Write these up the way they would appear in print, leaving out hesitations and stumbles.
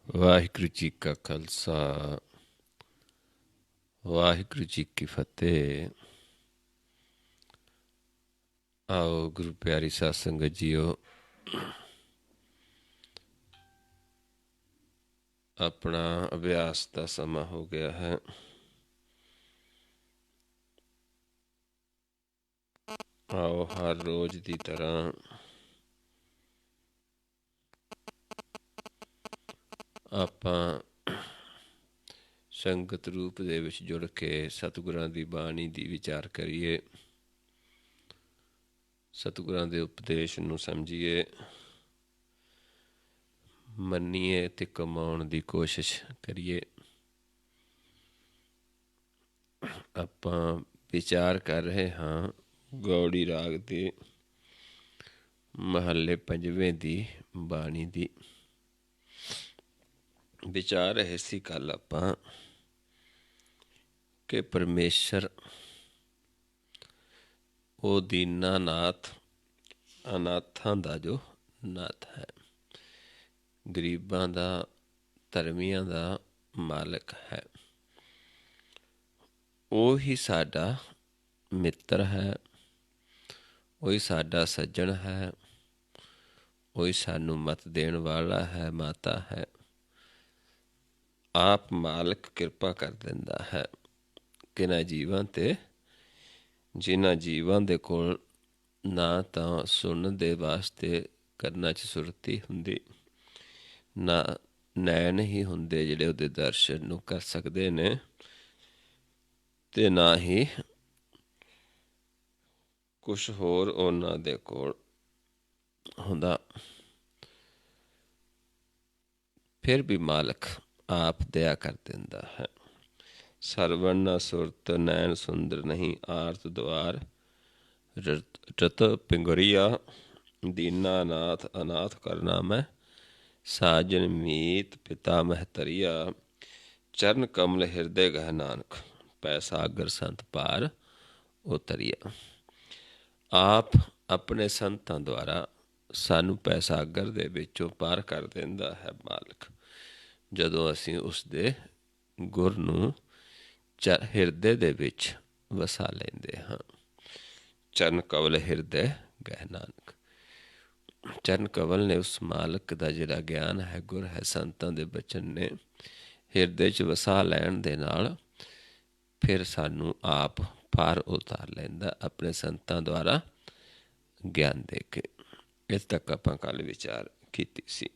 ਵਾਹਿਗੁਰੂ ਜੀ ਕਾ ਖਾਲਸਾ ਵਾਹਿਗੁਰੂ ਜੀ ਕੀ ਫਤਿਹ। ਆਓ ਗੁਰੂ ਪਿਆਰੀ ਸਾਧ ਸੰਗਤ ਜੀਓ, ਆਪਣਾ ਅਭਿਆਸ ਦਾ ਸਮਾਂ ਹੋ ਗਿਆ ਹੈ। ਆਓ ਹਰ ਰੋਜ਼ ਦੀ ਤਰ੍ਹਾਂ ਆਪਾਂ ਸੰਗਤ ਰੂਪ ਦੇ ਵਿੱਚ ਜੁੜ ਕੇ ਸਤਿਗੁਰਾਂ ਦੀ ਬਾਣੀ ਦੀ ਵਿਚਾਰ ਕਰੀਏ, ਸਤਿਗੁਰਾਂ ਦੇ ਉਪਦੇਸ਼ ਨੂੰ ਸਮਝੀਏ, ਮੰਨੀਏ ਅਤੇ ਕਮਾਉਣ ਦੀ ਕੋਸ਼ਿਸ਼ ਕਰੀਏ। ਆਪਾਂ ਵਿਚਾਰ ਕਰ ਰਹੇ ਹਾਂ ਗੌੜੀ ਰਾਗ ਦੇ ਮਹੱਲੇ ਪੰਜਵੇਂ ਦੀ ਬਾਣੀ ਦੀ। ਵਿਚਾਰ ਰਹੇ ਸੀ ਕੱਲ੍ਹ ਆਪਾਂ ਕਿ ਪਰਮੇਸ਼ਰ ਉਹ ਦੀਨਾਨਾਥ, ਅਨਾਥਾਂ ਦਾ ਜੋ ਨਾਥ ਹੈ, ਗਰੀਬਾਂ ਦਾ, ਧਰਮੀਆਂ ਦਾ ਮਾਲਕ ਹੈ। ਉਹ ਹੀ ਸਾਡਾ ਮਿੱਤਰ ਹੈ, ਉਹੀ ਸਾਡਾ ਸੱਜਣ ਹੈ, ਉਹੀ ਸਾਨੂੰ ਮਤ ਦੇਣ ਵਾਲਾ ਹੈ, ਮਾਤਾ ਹੈ। ਆਪ ਮਾਲਕ ਕਿਰਪਾ ਕਰ ਦਿੰਦਾ ਹੈ ਕਿਹਨਾਂ ਜੀਵਾਂ 'ਤੇ, ਜਿਨ੍ਹਾਂ ਜੀਵਾਂ ਦੇ ਕੋਲ ਨਾ ਤਾਂ ਸੁਣਨ ਦੇ ਵਾਸਤੇ ਕੰਨਾਂ 'ਚ ਸੁਰਤੀ ਹੁੰਦੀ, ਨਾ ਨੈਣ ਹੀ ਹੁੰਦੇ ਜਿਹੜੇ ਉਹਦੇ ਦਰਸ਼ਨ ਨੂੰ ਕਰ ਸਕਦੇ ਨੇ, ਅਤੇ ਨਾ ਹੀ ਕੁਛ ਹੋਰ ਉਹਨਾਂ ਦੇ ਕੋਲ ਹੁੰਦਾ। ਫਿਰ ਵੀ ਮਾਲਕ ਆਪ ਦਇਆ ਕਰ ਦਿੰਦਾ ਹੈ। ਸਰਵਣ ਨਾ ਸੁਰਤ ਨੈਣ ਸੁੰਦਰ ਨਹੀਂ, ਆਰਤ ਦੁਆਰ ਰਤ ਪਿੰਗੁਰੀਆ, ਦੀਨਾਨਾਥ ਅਨਾਥ ਕਰਨਾ ਮੈਂ, ਸਾਜਨ ਮੀਤ ਪਿਤਾ ਮਹਿਤਰੀਆ, ਚਰਨ ਕਮਲ ਹਿਰਦੇ ਗਹਿ ਨਾਨਕ, ਪੈ ਸਾਗਰ ਸੰਤ ਪਾਰ ਉਤਰੀਆ। ਆਪ ਆਪਣੇ ਸੰਤਾਂ ਦੁਆਰਾ ਸਾਨੂੰ ਪੈ ਸਾਗਰ ਦੇ ਵਿੱਚੋਂ ਪਾਰ ਕਰ ਦਿੰਦਾ ਹੈ ਮਾਲਕ, ਜਦੋਂ ਅਸੀਂ ਉਸਦੇ ਗੁਰ ਨੂੰ ਹਿਰਦੇ ਦੇ ਵਿੱਚ ਵਸਾ ਲੈਂਦੇ ਹਾਂ। ਚਰਨ ਕਵਲ ਹਿਰਦੇ ਗਹਿ ਨਾਨਕ, ਚਰਨ ਕਵਲ ਨੇ ਉਸ ਮਾਲਕ ਦਾ ਜਿਹੜਾ ਗਿਆਨ ਹੈ, ਗੁਰ ਹੈ, ਸੰਤਾਂ ਦੇ ਬਚਨ ਨੇ ਹਿਰਦੇ 'ਚ ਵਸਾ ਲੈਣ ਦੇ ਨਾਲ ਫਿਰ ਸਾਨੂੰ ਆਪ ਪਾਰ ਉਤਾਰ ਲੈਂਦਾ ਆਪਣੇ ਸੰਤਾਂ ਦੁਆਰਾ ਗਿਆਨ ਦੇ ਕੇ। ਇਸ ਤੱਕ ਆਪਾਂ ਕੱਲ੍ਹ ਵਿਚਾਰ ਕੀਤੀ ਸੀ।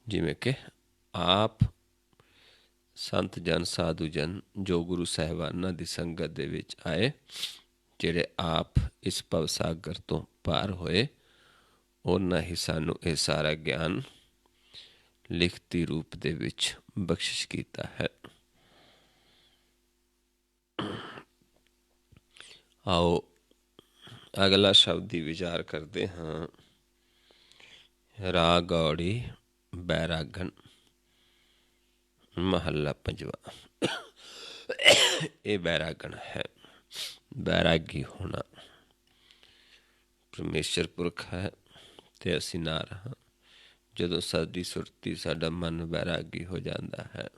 ਜਿਵੇਂ ਕਿ ਆਪ ਸੰਤ ਜਨ, ਸਾਧੂ ਜਨ ਜੋ ਗੁਰੂ ਸਾਹਿਬਾਨਾਂ ਦੀ ਸੰਗਤ ਦੇ ਵਿੱਚ ਆਏ, ਜਿਹੜੇ ਆਪ ਇਸ ਭਵ ਸਾਗਰ ਤੋਂ ਪਾਰ ਹੋਏ, ਉਹਨਾਂ ਹੀ ਸਾਨੂੰ ਇਹ ਸਾਰਾ ਗਿਆਨ ਲਿਖਤੀ ਰੂਪ ਦੇ ਵਿੱਚ ਬਖਸ਼ਿਸ਼ ਕੀਤਾ ਹੈ। ਆਓ ਅਗਲਾ ਸ਼ਬਦ ਦੀ ਵਿਚਾਰ ਕਰਦੇ ਹਾਂ। ਰਾਗ ਗੌੜੀ ਬੈਰਾਗਣ, ਮਹੱਲਾ ਪੰਜਵਾ। ਇਹ ਬੈਰਾਗਣ ਹੈ, ਬੈਰਾਗੀ ਹੋਣਾ। ਪਰਮੇਸ਼ਰ ਪੁਰਖ ਹੈ ਅਤੇ ਅਸੀਂ ਨਾਰ ਹਾਂ। ਜਦੋਂ ਸਾਡੀ ਸੁਰਤੀ, ਸਾਡਾ ਮਨ ਬੈਰਾਗੀ ਹੋ ਜਾਂਦਾ ਹੈ,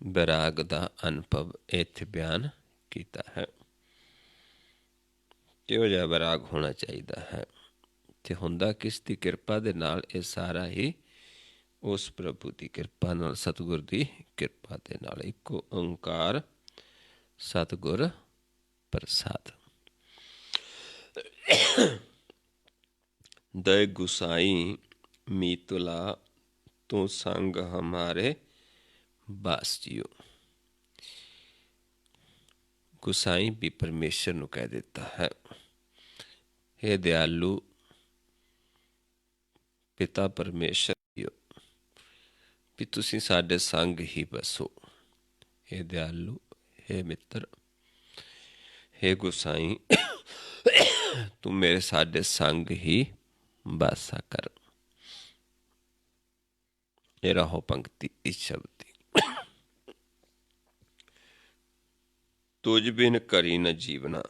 ਬੈਰਾਗ ਦਾ ਅਨੁਭਵ ਇੱਥੇ ਬਿਆਨ ਕੀਤਾ ਹੈ। ਕਿਹੋ ਜਿਹਾ ਬੈਰਾਗ ਹੋਣਾ ਚਾਹੀਦਾ ਹੈ ਅਤੇ ਹੁੰਦਾ ਕਿਸ ਦੀ ਕਿਰਪਾ ਦੇ ਨਾਲ? ਇਹ ਸਾਰਾ ਹੀ ਉਸ ਪ੍ਰਭੂ ਦੀ ਕਿਰਪਾ ਨਾਲ, ਸਤਿਗੁਰ ਦੀ ਕਿਰਪਾ ਦੇ ਨਾਲ। ਇੱਕੋ ਓਂਕਾਰ ਸਤਿਗੁਰ ਪ੍ਰਸਾਦ। ਦਇ ਗੁਸਾਈ ਮੀਤੁਲਾ, ਤੂੰ ਸੰਗ ਹਮਾਰੇ ਬਾਸ ਜੀਓ। ਗੁਸਾਈ ਵੀ ਪਰਮੇਸ਼ਰ ਨੂੰ ਕਹਿ ਦਿੱਤਾ ਹੈ। ਹੇ ਦਿਆਲੂ ਪਿਤਾ ਪਰਮੇਸ਼ਰ ਜੀਓ, ਵੀ ਤੁਸੀਂ ਸਾਡੇ ਸੰਗ ਹੀ ਬਸੋ। ਹੇ ਦਿਆਲੂ, ਹੇ ਮਿੱਤਰ, ਹੇ ਗੁਸਾਈ, ਤੂੰ ਮੇਰੇ ਸਾਡੇ ਸੰਗ ਹੀ ਬਾਸਾ ਕਰ। ਇਹ ਰਹੋ ਪੰਕਤੀ ਇਸ ਸ਼ਬਦ ਦੀ। ਤੁਝ ਬਿਨ ਕਰੀ ਨ ਜੀਵਨਾ,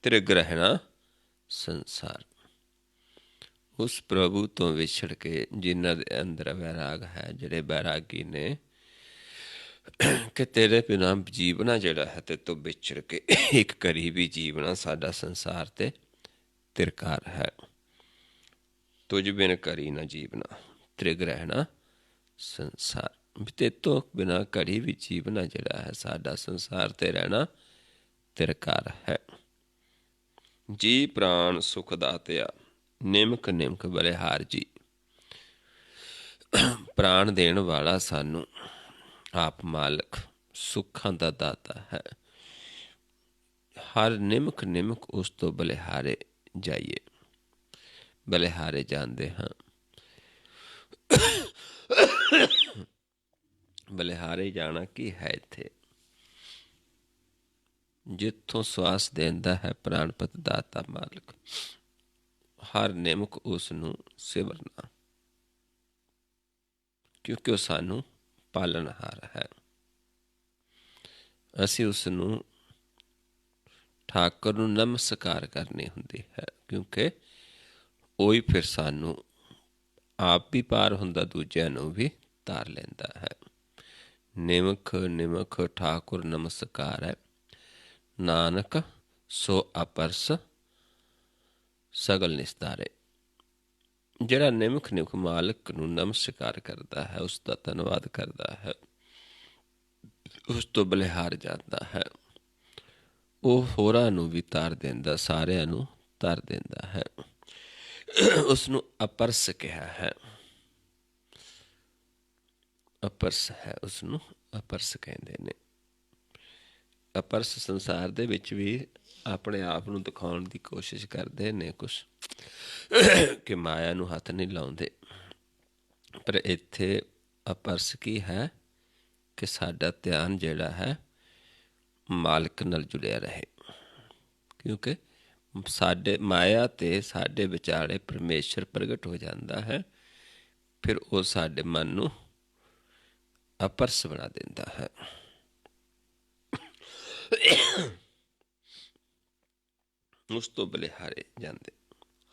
ਤ੍ਰਿਗ ਰਹਿਣਾ ਸੰਸਾਰ। ਉਸ ਪ੍ਰਭੂ ਤੋਂ ਵਿਛੜ ਕੇ ਜਿਨ੍ਹਾਂ ਦੇ ਅੰਦਰ ਵੈਰਾਗ ਹੈ, ਜਿਹੜੇ ਵੈਰਾਗੀ ਨੇ, ਕਿ ਤੇਰੇ ਬਿਨਾਂ ਜੀਵਨਾ ਜਿਹੜਾ ਹੈ ਤੇ ਤੋਂ ਵਿਛੜ ਕੇ ਇੱਕ ਕਰੀਬੀ ਜੀਵਨਾ ਸਾਡਾ ਸੰਸਾਰ ਤੇ ਤਿਰਕਾਰ ਹੈ। ਤੁਝ ਬਿਨ ਕਰੀ ਨਾ ਜੀਵਨਾ ਤ੍ਰਿਗ ਰਹਿਣਾ ਸੰਸਾਰ, ਵੀ ਤੇ ਤੋਂ ਬਿਨਾਂ ਘੜੀ ਵੀ ਜੀਵਨਾ ਜਿਹੜਾ ਹੈ ਸਾਡਾ ਸੰਸਾਰ ਤੇ ਰਹਿਣਾ ਤਿਰਕਾਰ ਹੈ। ਜੀ ਪ੍ਰਾਣ ਸੁਖ ਦਾਤਿਆ ਨਿਮਕ ਨਿਮਕ ਬਲਿਹਾਰ ਜੀ, ਪ੍ਰਾਣ ਦੇਣ ਵਾਲਾ ਸਾਨੂੰ ਆਪ ਮਾਲਕ ਸੁੱਖਾਂ ਦਾ ਦਾਤਾ ਹੈ। ਹਰ ਨਿਮਕ ਨਿਮਕ ਉਸ ਤੋਂ ਬਲਿਹਾਰੇ ਜਾਈਏ, ਬਲਿਹਾਰੇ ਜਾਂਦੇ ਹਾਂ। ਬਲਿਹਾਰੇ ਜਾਣਾ ਕੀ ਹੈ? ਇੱਥੇ ਜਿੱਥੋਂ ਸਵਾਸ ਦਿੰਦਾ ਹੈ ਪ੍ਰਾਣਪਤ ਦਾਤਾ ਮਾਲਕ, ਹਰ ਨਿਮਕ ਉਸ ਨੂੰ ਸਿਮਰਨਾ, ਕਿਉਂਕਿ ਉਹ ਸਾਨੂੰ ਪਾਲਣਹਾਰ ਹੈ। ਅਸੀਂ ਉਸ ਨੂੰ ਠਾਕੁਰ ਨੂੰ ਨਮਸਕਾਰ ਕਰਨੀ ਹੁੰਦੀ ਹੈ, ਕਿਉਂਕਿ ਉਹੀ ਫਿਰ ਸਾਨੂੰ ਆਪ ਵੀ ਪਾਰ ਹੁੰਦਾ, ਦੂਜਿਆਂ ਨੂੰ ਵੀ ਤਾਰ ਲੈਂਦਾ ਹੈ। ਨਿਮਖ ਨਿਮਖ ਠਾਕੁਰ ਨਮਸਕਾਰ ਹੈ, ਨਾਨਕ ਸੋ ਅਪਰਸ ਸਗਲ ਨਿਸਤਾਰੇ। ਜਿਹੜਾ ਨਿਮਖ ਨਿਮਖ ਮਾਲਕ ਨੂੰ ਨਮਸਕਾਰ ਕਰਦਾ ਹੈ, ਉਸ ਦਾ ਧੰਨਵਾਦ ਕਰਦਾ ਹੈ, ਉਸ ਤੋਂ ਬਲਿਹਾਰ ਜਾਂਦਾ ਹੈ, ਉਹ ਹੋਰਾਂ ਨੂੰ ਵੀ ਤਾਰ ਦਿੰਦਾ, ਸਾਰਿਆਂ ਨੂੰ ਤਾਰ ਦਿੰਦਾ ਹੈ। ਉਸ ਨੂੰ ਅਪਰਸ ਕਿਹਾ ਹੈ, ਅਪਰਸ ਹੈ, ਉਸ ਨੂੰ ਅਪਰਸ ਕਹਿੰਦੇ ਨੇ। ਅਪਰਸ ਸੰਸਾਰ ਦੇ ਵਿੱਚ ਵੀ ਆਪਣੇ ਆਪ ਨੂੰ ਦਿਖਾਉਣ ਦੀ ਕੋਸ਼ਿਸ਼ ਕਰਦੇ ਨੇ ਕੁਛ, ਕਿ ਮਾਇਆ ਨੂੰ ਹੱਥ ਨਹੀਂ ਲਾਉਂਦੇ, ਪਰ ਇੱਥੇ ਅਪਰਸ ਕੀ ਹੈ ਕਿ ਸਾਡਾ ਧਿਆਨ ਜਿਹੜਾ ਹੈ ਮਾਲਕ ਨਾਲ ਜੁੜਿਆ ਰਹੇ, ਕਿਉਂਕਿ ਸਾਡੇ ਮਾਇਆ ਤੇ ਸਾਡੇ ਵਿਚਾਲੇ ਪਰਮੇਸ਼ਰ ਪ੍ਰਗਟ ਹੋ ਜਾਂਦਾ ਹੈ, ਫਿਰ ਉਹ ਸਾਡੇ ਮਨ ਨੂੰ ਅਪਰਸ ਬਣਾ ਦਿੰਦਾ ਹੈ। ਉਸ ਤੋਂ ਬਲਿਹਾਰੇ ਜਾਂਦੇ।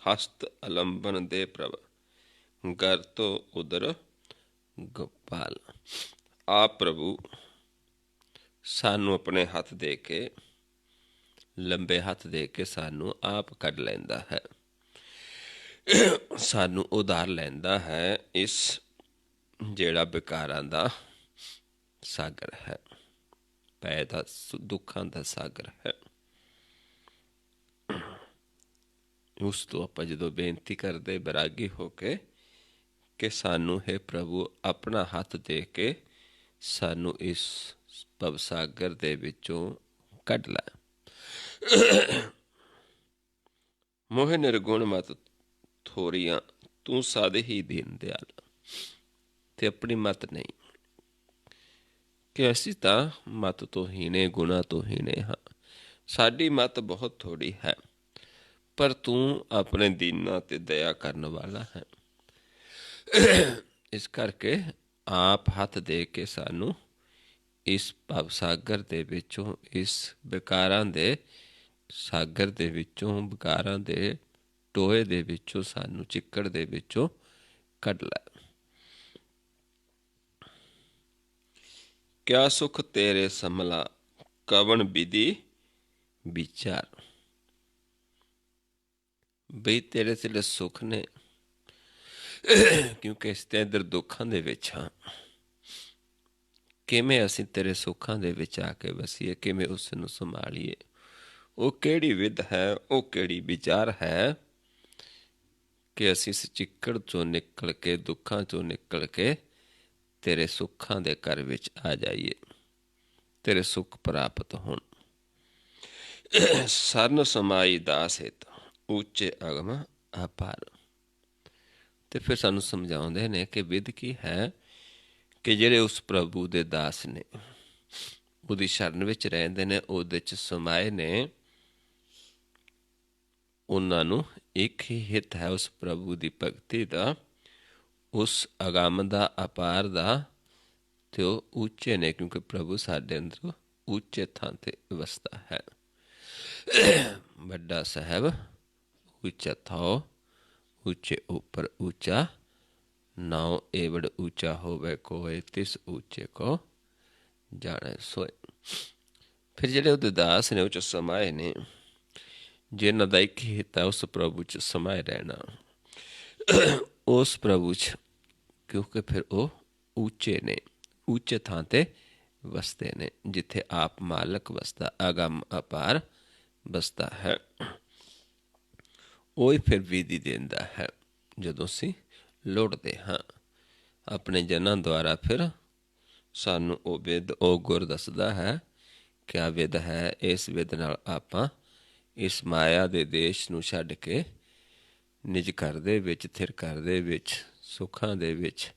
ਹਸਤ ਅਲੰਬਨ ਦੇ ਪ੍ਰਭ ਗਰ ਤੋਂ ਉਦਰ ਗੋਪਾਲ। ਆਪ ਪ੍ਰਭੂ ਸਾਨੂੰ ਆਪਣੇ ਹੱਥ ਦੇ ਕੇ, ਲੰਬੇ ਹੱਥ ਦੇ ਕੇ ਸਾਨੂੰ ਆਪ ਕੱਢ ਲੈਂਦਾ ਹੈ, ਸਾਨੂੰ ਉਧਾਰ ਲੈਂਦਾ ਹੈ ਇਸ ਜਿਹੜਾ ਵਿਕਾਰਾਂ ਦਾ ਸਾਗਰ ਹੈ, ਪੈ ਦਾ ਦੁੱਖਾਂ ਦਾ ਸਾਗਰ ਹੈ। ਉਸ ਤੋਂ ਆਪਾਂ ਜਦੋਂ ਬੇਨਤੀ ਕਰਦੇ ਬੈਰਾਗੀ ਹੋ ਕੇ ਕਿ ਸਾਨੂੰ ਹੈ ਪ੍ਰਭੂ ਆਪਣਾ ਹੱਥ ਦੇ ਕੇ ਸਾਨੂੰ ਇਸ ਭਵ ਸਾਗਰ ਦੇ ਵਿੱਚੋਂ ਕੱਢ ਲੈ। ਮੋਹ ਨਿਰਗੁਣ ਮਤ ਥੋੜੀਆਂ, ਤੂੰ ਸਾਦੇ ਹੀ ਦੀਨ ਦਿਆਲ। ਤੇ ਆਪਣੀ ਮਤ ਨਹੀਂ, ਕਿ ਅਸੀਂ ਤਾਂ ਮਤ ਤੋਂ ਹੀਣੇ, ਗੁਣਾ ਤੋਂ ਹੀਣੇ ਹਾਂ, ਸਾਡੀ ਮਤ ਬਹੁਤ ਥੋੜ੍ਹੀ ਹੈ, ਪਰ ਤੂੰ ਆਪਣੇ ਦੀਨਾਂ ਤੇ ਦਇਆ ਕਰਨ ਵਾਲਾ ਹੈ। ਇਸ ਕਰਕੇ ਆਪ ਹੱਥ ਦੇ ਕੇ ਸਾਨੂੰ ਇਸ ਭਵ ਸਾਗਰ ਦੇ ਵਿੱਚੋਂ, ਇਸ ਵਿਕਾਰਾਂ ਦੇ ਸਾਗਰ ਦੇ ਵਿੱਚੋਂ, ਵਿਕਾਰਾਂ ਦੇ ਟੋਏ ਦੇ ਵਿੱਚੋਂ, ਸਾਨੂੰ ਚਿੱਕੜ ਦੇ ਵਿੱਚੋਂ ਕੱਢ ਲੈ। ਕਿਆ ਸੁਖ ਤੇਰੇ ਸਮਲਾ ਕਵਣ ਵਿਧੀ ਵਿਚਾਰ। ਬਈ ਤੇਰੇ ਤੇ ਸੁੱਖ ਨੇ, ਕਿਉਂਕਿ ਇਸ ਤੇ ਇੱਧਰ ਦੁੱਖਾਂ ਦੇ ਵਿੱਚ ਹਾਂ। ਕਿਵੇਂ ਅਸੀਂ ਤੇਰੇ ਸੁੱਖਾਂ ਦੇ ਵਿੱਚ ਆ ਕੇ ਵਸੀਏ, ਕਿਵੇਂ ਉਸ ਨੂੰ ਸੰਭਾਲੀਏ, ਉਹ ਕਿਹੜੀ ਵਿਧ ਹੈ, ਉਹ ਕਿਹੜੀ ਵਿਚਾਰ ਹੈ ਕਿ ਅਸੀਂ ਇਸ ਚਿੱਕੜ ਚੋਂ ਨਿਕਲ ਕੇ, ਦੁੱਖਾਂ ਚੋਂ ਨਿਕਲ ਕੇ ਤੇਰੇ ਸੁੱਖਾਂ ਦੇ ਘਰ ਵਿੱਚ ਆ ਜਾਈਏ, ਤੇਰੇ ਸੁੱਖ ਪ੍ਰਾਪਤ ਹੋਣ। ਸਰਨ ਸਮਾਈ ਦਾਸ ਹਿਤ ਉੱਚੇ ਅਗਮ ਅਪਾਰ। ਤੇ ਫਿਰ ਸਾਨੂੰ ਸਮਝਾਉਂਦੇ ਨੇ ਕਿ ਵਿਧ ਕੀ ਹੈ, ਕਿ ਜਿਹੜੇ ਉਸ ਪ੍ਰਭੂ ਦੇ ਦਾਸ ਨੇ, ਉਹਦੀ ਸ਼ਰਨ ਵਿੱਚ ਰਹਿੰਦੇ ਨੇ, ਉਹਦੇ 'ਚ ਸਮਾਏ ਨੇ, ਉਹਨਾਂ ਨੂੰ ਇੱਕ ਹੀ ਹਿੱਤ ਹੈ ਉਸ ਪ੍ਰਭੂ ਦੀ ਭਗਤੀ ਦਾ, ਉਸ ਅਗੰਮ ਦਾ, ਅਪਾਰ ਦਾ, ਤੇ ਉਹ ਉੱਚੇ ਨੇ, ਕਿਉਂਕਿ ਪ੍ਰਭੂ ਸਾਡੇ ਅੰਦਰ ਉੱਚੇ ਥਾਂ 'ਤੇ ਵਸਦਾ ਹੈ। ਵੱਡਾ ਸਾਹਿਬ ਉੱਚਾ ਥਾਓ ऊचे ऊपर ऊंचा, नाउ एवड़ ऊंचा होवे कोय, तिस ऊंचे को जाने सोए। फिर ਜਿਹੜੇ ਉਹਦੇ ਦਾਸ ਨੇ ਉਹ 'ਚ ਸਮਾਏ ਨੇ, ਜਿਨ੍ਹਾਂ ਦਾ ਇੱਕ ਹੀ ਹਿੱਤ ਹੈ ਉਸ ਪ੍ਰਭੂ 'ਚ ਸਮਾਏ ਰਹਿਣਾ, ਉਸ ਪ੍ਰਭੂ 'ਚ, ਕਿਉਂਕਿ ਫਿਰ ਉਹ ਉੱਚੇ ਨੇ, ਉੱਚੇ ਥਾਂ 'ਤੇ ਵਸਦੇ ਨੇ, ਜਿੱਥੇ ਆਪ ਮਾਲਕ ਵਸਦਾ, ਅਗੰਮ ਅਪਾਰ ਵਸਦਾ ਹੈ। ਉਹ ਹੀ ਫਿਰ ਵਿਧੀ ਦਿੰਦਾ ਹੈ ਜਦੋਂ ਅਸੀਂ ਲੋੜਦੇ ਹਾਂ। ਆਪਣੇ ਜਨਾਂ ਦੁਆਰਾ ਫਿਰ ਸਾਨੂੰ ਉਹ ਵਿਦ, ਉਹ ਗੁਰ ਦੱਸਦਾ ਹੈ। ਕਿਆ ਵਿਦ ਹੈ? ਇਸ ਵਿਦ ਨਾਲ ਆਪਾਂ ਇਸ ਮਾਇਆ ਦੇ ਦੇਸ਼ ਨੂੰ ਛੱਡ ਕੇ ਨਿਜ ਘਰ ਦੇ ਵਿੱਚ, ਥਿਰ ਘਰ ਦੇ ਵਿੱਚ, ਸੁੱਖਾਂ ਦੇ ਵਿੱਚ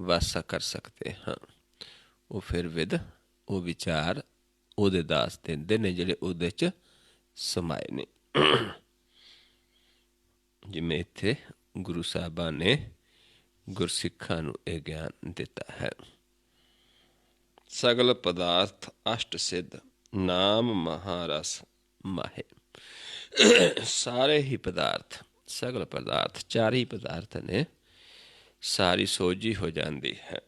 ਵਾਸਾ ਕਰ ਸਕਦੇ ਹਾਂ। ਉਹ ਫਿਰ ਵਿਦ, ਉਹ ਵਿਚਾਰ ਉਹਦੇ ਦਾਸ ਦਿੰਦੇ ਨੇ ਜਿਹੜੇ ਉਹਦੇ 'ਚ ਸਮਾਏ ਨੇ। ਜਿਵੇਂ ਇੱਥੇ ਗੁਰੂ ਸਾਹਿਬਾਂ ਨੇ ਗੁਰਸਿੱਖਾਂ ਨੂੰ ਇਹ ਗਿਆਨ ਦਿੱਤਾ ਹੈ। ਸਗਲ ਪਦਾਰਥ ਅਸ਼ਟ ਸਿੱਧ, ਨਾਮ ਮਹਾਰਸ ਮਾਹੇ। ਸਾਰੇ ਹੀ ਪਦਾਰਥ, ਸਗਲ ਪਦਾਰਥ, ਚਾਰ ਹੀ ਪਦਾਰਥ ਨੇ, ਸਾਰੀ ਸੋਝੀ ਹੋ ਜਾਂਦੀ ਹੈ।